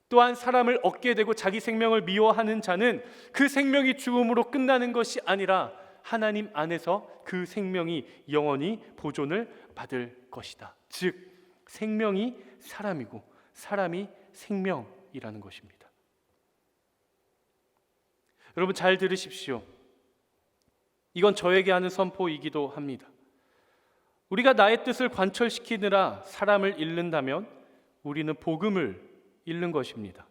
또한 사람을 얻게 되고 자기 생명을 미워하는 자는 그 생명이 죽음으로 끝나는 것이 아니라 하나님 안에서 그 생명이 영원히 보존을 받을 것이다. 즉 생명이 사람이고 사람이 생명이라는 것입니다. 여러분 잘 들으십시오. 이건 저에게 하는 선포이기도 합니다. 우리가 나의 뜻을 관철시키느라 사람을 잃는다면 우리는 복음을 잃는 것입니다.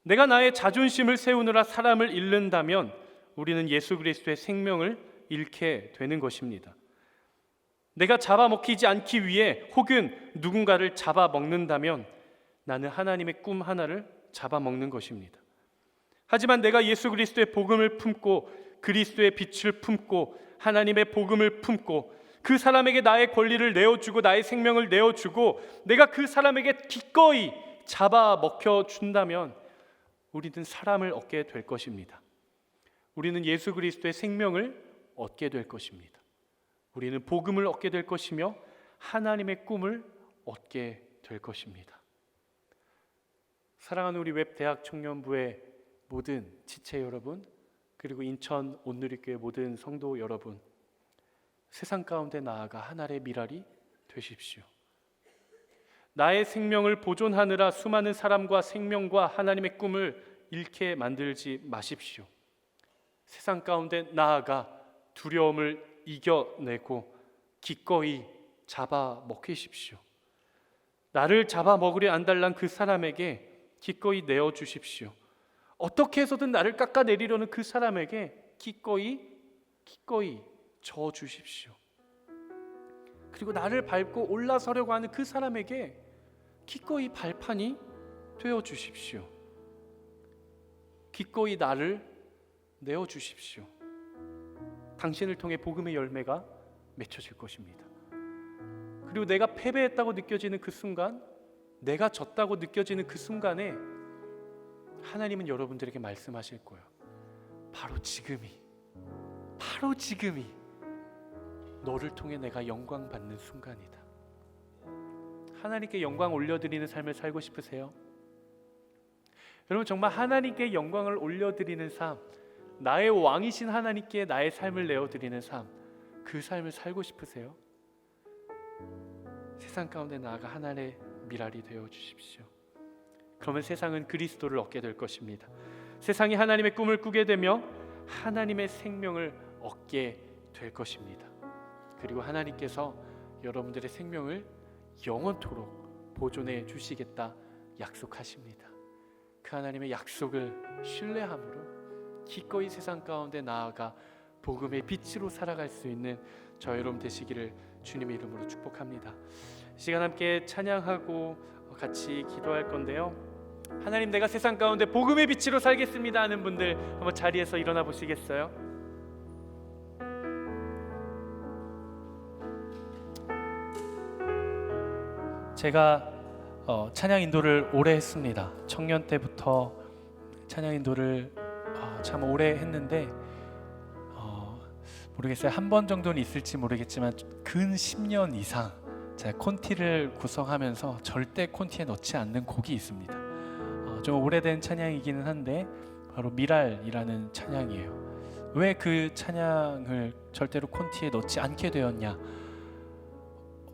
내가 나의 자존심을 세우느라 사람을 잃는다면 우리는 예수 그리스도의 생명을 잃게 되는 것입니다. 내가 잡아먹히지 않기 위해 혹은 누군가를 잡아먹는다면 나는 하나님의 꿈 하나를 잡아먹는 것입니다. 하지만 내가 예수 그리스도의 복음을 품고 그리스도의 빛을 품고 하나님의 복음을 품고 그 사람에게 나의 권리를 내어주고 나의 생명을 내어주고 내가 그 사람에게 기꺼이 잡아먹혀 준다면 우리는 사람을 얻게 될 것입니다. 우리는 예수 그리스도의 생명을 얻게 될 것입니다. 우리는 복음을 얻게 될 것이며 하나님의 꿈을 얻게 될 것입니다. 사랑하는 우리 웹대학 청년부의 모든 지체 여러분, 그리고 인천 온누리교회 모든 성도 여러분, 세상 가운데 나아가 하늘의 미랄이 되십시오. 나의 생명을 보존하느라 수많은 사람과 생명과 하나님의 꿈을 잃게 만들지 마십시오. 세상 가운데 나아가 두려움을 이겨내고 기꺼이 잡아먹히십시오. 나를 잡아먹으려 안달난 그 사람에게 기꺼이 내어주십시오. 어떻게 해서든 나를 깎아내리려는 그 사람에게 기꺼이 기꺼이 져 주십시오. 그리고 나를 밟고 올라서려고 하는 그 사람에게 기꺼이 발판이 되어 주십시오. 기꺼이 나를 내어 주십시오. 당신을 통해 복음의 열매가 맺혀질 것입니다. 그리고 내가 패배했다고 느껴지는 그 순간, 내가 졌다고 느껴지는 그 순간에 하나님은 여러분들에게 말씀하실 거예요. 바로 지금이 너를 통해 내가 영광 받는 순간이다. 하나님께 영광 올려드리는 삶을 살고 싶으세요? 여러분, 정말 하나님께 영광을 올려드리는 삶, 나의 왕이신 하나님께 나의 삶을 내어드리는 삶, 그 삶을 살고 싶으세요? 세상 가운데 나아가 하나님의 미랄이 되어 주십시오. 그러면 세상은 그리스도를 얻게 될 것입니다. 세상이 하나님의 꿈을 꾸게 되며 하나님의 생명을 얻게 될 것입니다. 그리고 하나님께서 여러분들의 생명을 영원토록 보존해 주시겠다 약속하십니다. 그 하나님의 약속을 신뢰함으로 기꺼이 세상 가운데 나아가 복음의 빛으로 살아갈 수 있는 저 여러분 되시기를 주님의 이름으로 축복합니다. 시간 함께 찬양하고 같이 기도할 건데요. 하나님, 내가 세상 가운데 복음의 빛으로 살겠습니다 하는 분들 한번 자리에서 일어나 보시겠어요? 제가 찬양 인도를 오래 했습니다. 청년 때부터 찬양 인도를 참 오래 했는데 모르겠어요. 한 번 정도는 있을지 모르겠지만 근 10년 이상 제가 콘티를 구성하면서 절대 콘티에 넣지 않는 곡이 있습니다. 좀 오래된 찬양이기는 한데 바로 미랄이라는 찬양이에요. 왜 그 찬양을 절대로 콘티에 넣지 않게 되었냐?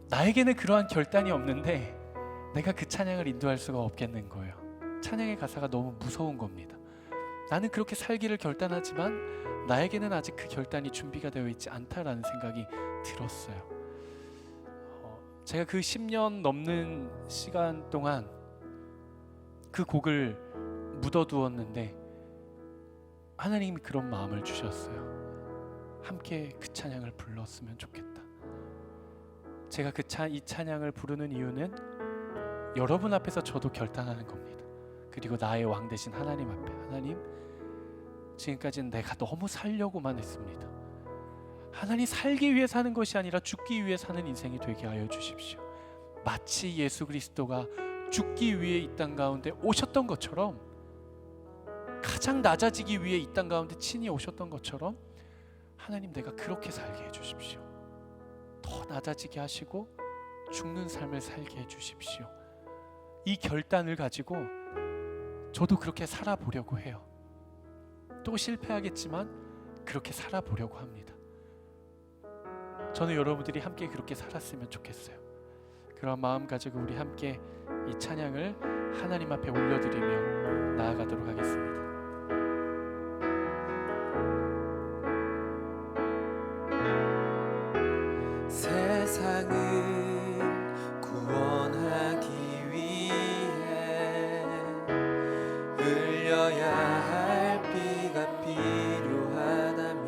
나에게는 그러한 결단이 없는데 내가 그 찬양을 인도할 수가 없겠는 거예요. 찬양의 가사가 너무 무서운 겁니다. 나는 그렇게 살기를 결단하지만 나에게는 아직 그 결단이 준비가 되어 있지 않다라는 생각이 들었어요. 제가 그 10년 넘는 시간 동안 그 곡을 묻어두었는데 하나님이 그런 마음을 주셨어요. 함께 그 찬양을 불렀으면 좋겠다. 제가 이 찬양을 부르는 이유는 여러분 앞에서 저도 결단하는 겁니다. 그리고 나의 왕 되신 하나님 앞에, 하나님, 지금까지는 내가 너무 살려고만 했습니다. 하나님, 살기 위해 사는 것이 아니라 죽기 위해 사는 인생이 되게 하여 주십시오. 마치 예수 그리스도가 죽기 위해 이 땅 가운데 오셨던 것처럼, 가장 낮아지기 위해 이 땅 가운데 친히 오셨던 것처럼 하나님, 내가 그렇게 살게 해주십시오. 더 낮아지게 하시고 죽는 삶을 살게 해주십시오. 이 결단을 가지고 저도 그렇게 살아보려고 해요. 또 실패하겠지만 그렇게 살아보려고 합니다. 저는 여러분들이 함께 그렇게 살았으면 좋겠어요. 그런 마음 가지고 우리 함께 이 찬양을 하나님 앞에 올려드리며 나아가도록 하겠습니다. 세상을 구원하기 위해 흘려야 할 피가 필요하다면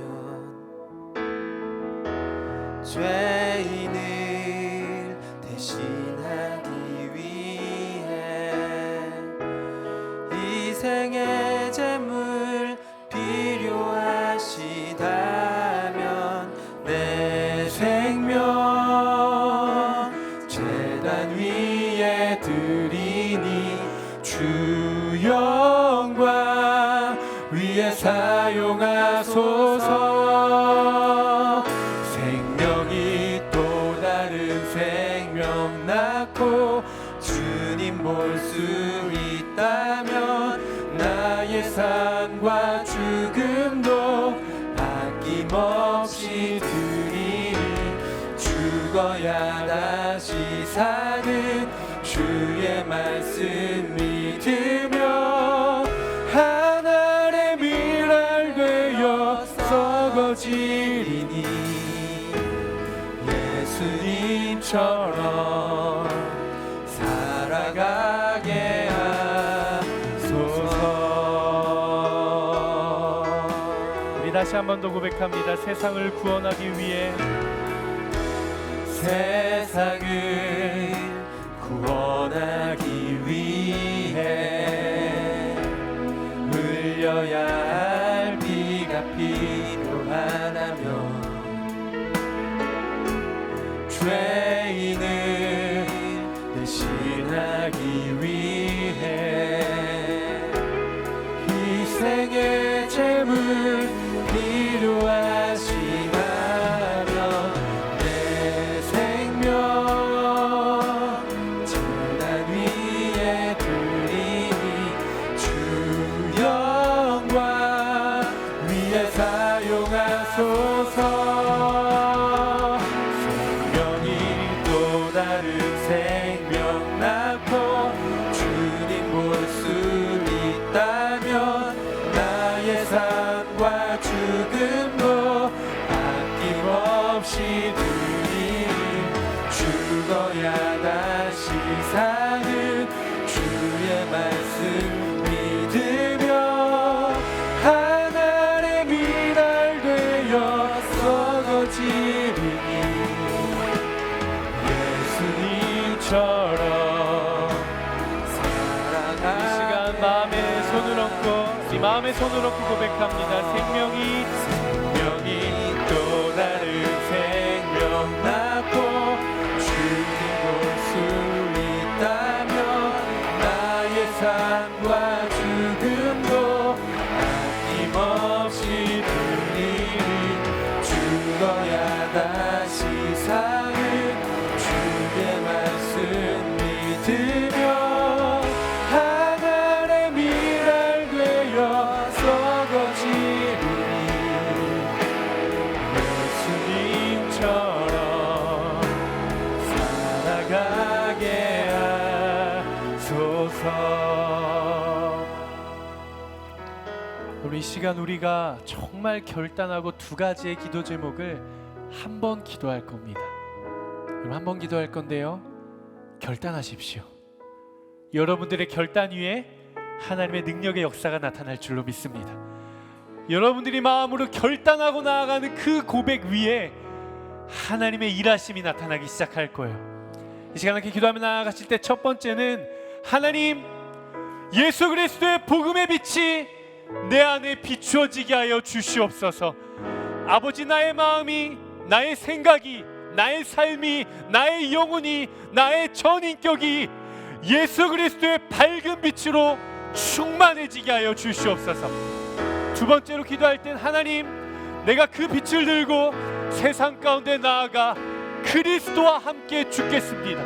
죄인을 대신하기 위해 희생의 제물 필요하시다면 내 생명 제단 위에 드리니 주 영광 위에 사용하소서. 생명이 또 다른 생명 낳고 주님 볼 수 있다면 나의 삶과 죽음도 아낌없이 드리니 죽어야 다시 사는 주의 말씀 믿으며 하늘의 미랄 되어 썩어지리니 예수님처럼 살아가게 하소서. 우리 다시 다시 한 번 더 고백합니다. 세상을 구원하기 위해 세상을 구원하기 위해 흘려야 할 피가 필요하다면 죄인을 대신하기 위해 희생의 제물 필요하시다면 내 생명 제단 위에 드리니 주 영광 위에 사용하소서. 생명이 또 다른 생명 낳고 주님 볼 수 있다면 나의 삶과 죽음도 아낌없이 드리니 죽어야 다시 사는 주의 말씀 믿으며 하나의 미랄 되어 썩어지리니 예수님처럼 이 시간 마음에 손을 얹고 이 마음에 손을 얹고 고백합니다. 생명이 또 다른 생명 낳고 주님 볼 수 있다면 나의 삶과 죽음도 아낌없이 드리니 죽어야 다시 사는 주의 말씀 믿으며 하나의 미랄 되어 썩어지리니 예수님처럼 살아가게 하소서. 우리 이 시간 우리가 정말 결단하고 두 가지의 기도 제목을 한 번 기도할 겁니다. 그럼 한 번 기도할 건데요, 결단하십시오. 여러분들의 결단 위에 하나님의 능력의 역사가 나타날 줄로 믿습니다. 여러분들이 마음으로 결단하고 나아가는 그 고백 위에 하나님의 일하심이 나타나기 시작할 거예요. 이 시간 함께 기도하며 나아가실 때 첫 번째는 하나님, 예수 그리스도의 복음의 빛이 내 안에 비추어지게 하여 주시옵소서. 아버지, 나의 마음이, 나의 생각이, 나의 삶이, 나의 영혼이, 나의 전인격이 예수 그리스도의 밝은 빛으로 충만해지게 하여 주시옵소서. 두 번째로 기도할 땐 하나님, 내가 그 빛을 들고 세상 가운데 나아가 그리스도와 함께 죽겠습니다.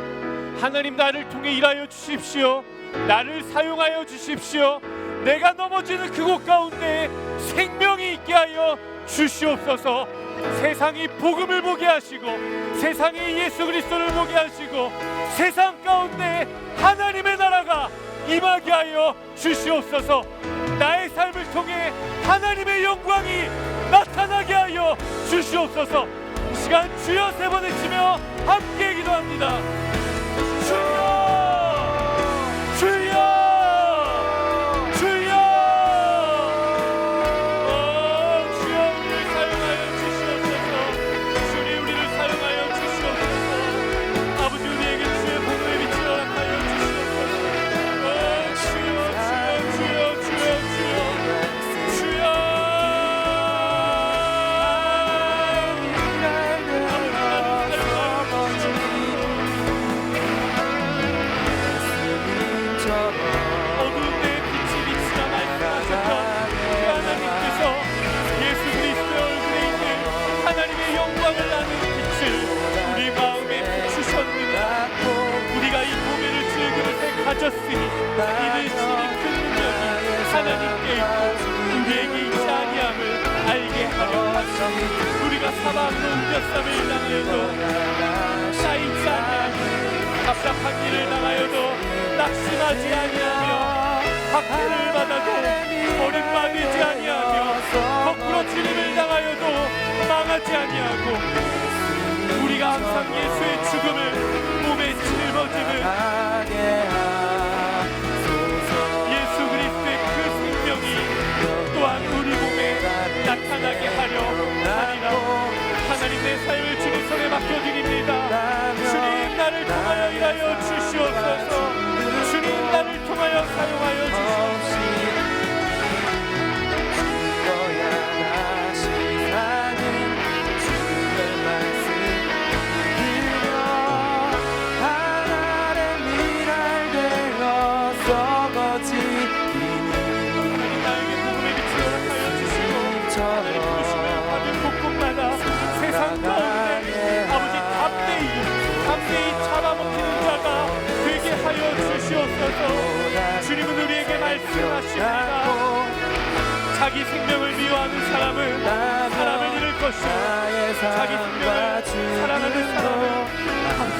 하나님, 나를 통해 일하여 주십시오. 나를 사용하여 주십시오. 내가 넘어지는 그곳 가운데 생명이 있게 하여 주시옵소서. 세상이 복음을 보게 하시고 세상이 예수 그리스도를 보게 하시고 세상 가운데 하나님의 나라가 임하게 하여 주시옵소서. 나의 삶을 통해 하나님의 영광이 나타나게 하여 주시옵소서. 이 시간 주여 세 번 외치며 함께 기도합니다. 주여, 주여, 주여. 주여, 우리를 사용하여 주시옵소서. 주님, 우리를 사용하여 주시옵소서. 아버지, 우리에게 주의 복음의 빛을 허락하여 주시옵소서. 주여, 주여, 주여, 주여, 주여. 어두운 데에 빛이 비치라 말씀하셨던 그 하나님께서 예수 그리스도의 얼굴에 있는 하나님의 영광을 나누는 빛을 우리 마음에 비추셨느냐. 우리가 이 고개를 질 그릇에 가졌으니 이는 신이 큰 능력이 하나님께 있고 우리에게 있지 아니함을 알게 하려 하시니 우리가 사방으로 우겨쌈을 당하여도 쌓이지 아니하니 답답한 길을 당하여도 낙심하지 아니하며 학대를 받아도 버림받지 아니하며 거꾸로 진임을 당하여도 망하지 아니하고 우리가 항상 예수의 죽음을 몸에 짊어짐을 예수 그리스도의 그 생명이 또한 우리 몸에 나타나게 하여 맡겨드립니다. 주님 나를 통하여 일하여 주시옵소서. 주님 나를 통하여 사용하여 주시옵소서. 세상 가운데 아버지 담대히 잡아먹히는 자가 되게 하여 주시옵소서. 주님은 우리에게 말씀하십니다. 자기 생명을 미워하는 사람은 사람을 잃을 것이요, 자기 생명을 사랑하는 사람은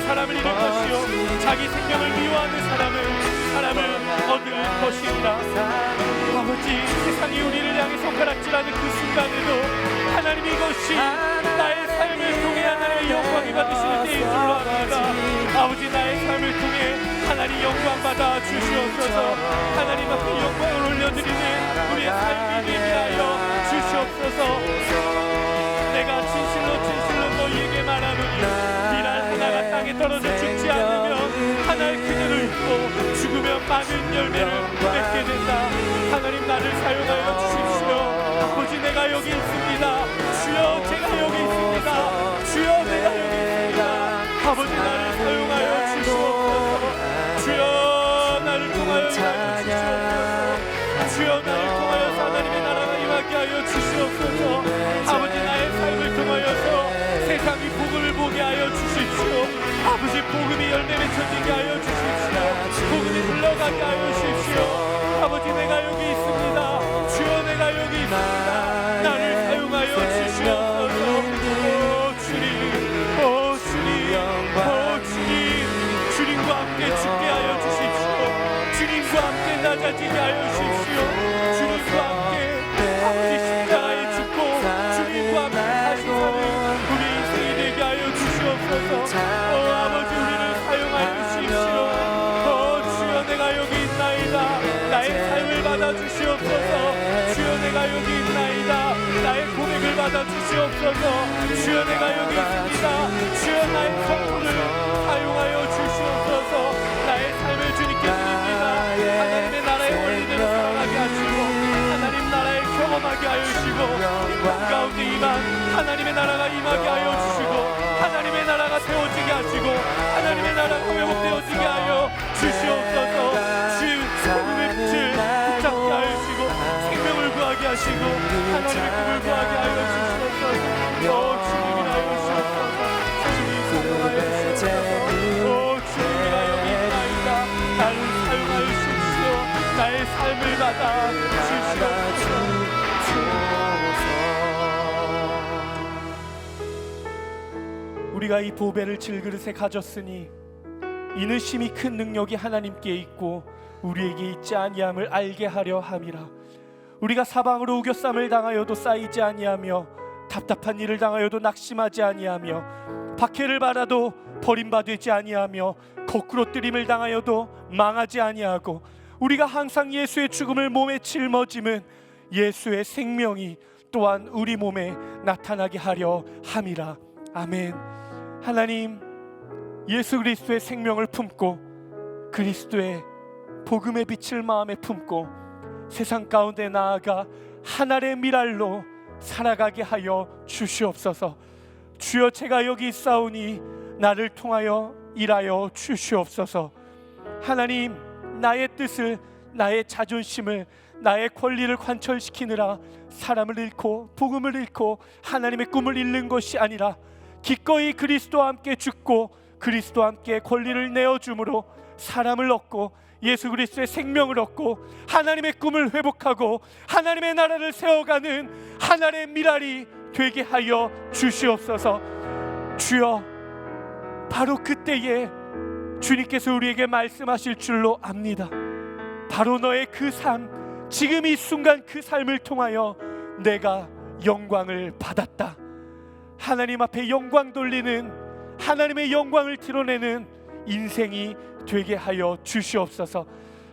사람을 잃을 것이요, 자기 생명을 미워하는 사람은 사람을 얻을 것입니다. 아버지, 세상이 우리를 향해 손가락질하는 그 순간에도 하나님 이것이 나의 삶을 통해 하나님의 영광이 받으시는 때인 줄로 압니다. 아버지, 나의 삶을 통해 하나님 영광 받아 주시옵소서. 하나님 앞에 영광을 올려드리는 우리의 삶이 되게 하여 주시옵소서. 내가 진실로 너희에게 말하노니 비날 하나가 땅에 떨어져 죽지 않으면 하나의 그대로 있고 죽으면 많은 열매를 맺게 된다. 하나님 나를 사용하여 주십시오. 아버지, 내가 여기 있습니다. 주여, 제가 여기 있습니다. 주여, 내가 여기 있습니다. 아버지, 나를 사용하여 주시옵소서. 주여, 나를 통하여 주시옵소서. 주여, 나를 통하여 하나님의 나라가 임하게 하여 주시옵소서. 아버지, 나의 삶을 통하여서 세상이 복음을 보게 하여 주십시오. 아버지, 복음이 열매 맺혀지게 하여 주십시오. 복음이 흘러가게 하여 주십시오. 아버지, 내가 여기 있습니다. 주여, 내가 여기 있습니다. 나를 사용하여 주시옵소서. 오 주님, 오 주님, 오 주님, 주님과 함께 죽게 하여 주십시오. 주님과 함께 낮아지게 하여 주십시오. 주님과 함께 아버지 십자가에 죽고 주님과 함께 다시 사는 우리 인생이 되게 하여 주시옵소서. 오 아버지, 우리를 사용하여 주십시오. 오 주여, 내가 여기 있나이다. 나의 삶을 받아 주시옵소서. 주여, 내가 여기 있나이다. 나의 고백을 받아 주시옵소서. 주여, 내가 여기 있습니다. 주여, 나의 성품을 사용하여 주시옵소서. 나의 삶을 주님께 드립니다. 하나님의 나라의 원리대로 살아가게 하시고 하나님 나라에 경험하게 하여 주시고 이 가운데 임한 하나님의 나라가 임하게 하여 주시고 하나님의 나라가 세워지게 하시고 하나님의 나라가 회복되어지게 하여 주시옵소서. 주 복음의 빛을 붙잡게 하여 주시고 생명을 구하게 하시고 하나님의 꿈을 구하게 하여 주시옵소서. 주님이라 하여 주시옵소서. 주님 사용하여 주시옵소서. 주님이라 여기 있나이다. 나를 사용하여 주십시오. 나의 삶을 받아 주시옵소서. 우리가 이 보배를 질그릇에 가졌으니 이는 심히 큰 능력이 하나님께 있고 우리에게 있지 아니함을 알게 하려 함이라. 우리가 사방으로 우겨쌈을 당하여도 쌓이지 아니하며 답답한 일을 당하여도 낙심하지 아니하며 박해를 받아도 버림받지 아니하며 거꾸로 뜨림을 당하여도 망하지 아니하고 우리가 항상 예수의 죽음을 몸에 짊어짐은 예수의 생명이 또한 우리 몸에 나타나게 하려 함이라. 아멘. 하나님, 예수 그리스도의 생명을 품고 그리스도의 복음의 빛을 마음에 품고 세상 가운데 나아가 하나의 미랄로 살아가게 하여 주시옵소서. 주여, 제가 여기 있사오니 나를 통하여 일하여 주시옵소서. 하나님, 나의 뜻을, 나의 자존심을, 나의 권리를 관철시키느라 사람을 잃고 복음을 잃고 하나님의 꿈을 잃는 것이 아니라 기꺼이 그리스도와 함께 죽고 그리스도와 함께 권리를 내어줌으로 사람을 얻고 예수 그리스도의 생명을 얻고 하나님의 꿈을 회복하고 하나님의 나라를 세워가는 하나님의 미랄이 되게 하여 주시옵소서. 주여, 바로 그때에 주님께서 우리에게 말씀하실 줄로 압니다. 바로 너의 그 삶, 지금 이 순간 그 삶을 통하여 내가 영광을 받았다. 하나님 앞에 영광 돌리는, 하나님의 영광을 드러내는 인생이 되게 하여 주시옵소서.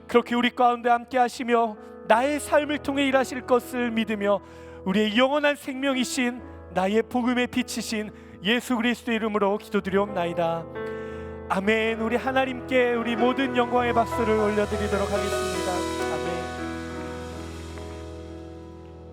그렇게 우리 가운데 함께 하시며 나의 삶을 통해 일하실 것을 믿으며 우리의 영원한 생명이신 나의 복음의 빛이신 예수 그리스도 이름으로 기도드리옵나이다. 아멘. 우리 하나님께 우리 모든 영광의 박수를 올려드리도록 하겠습니다. 아멘.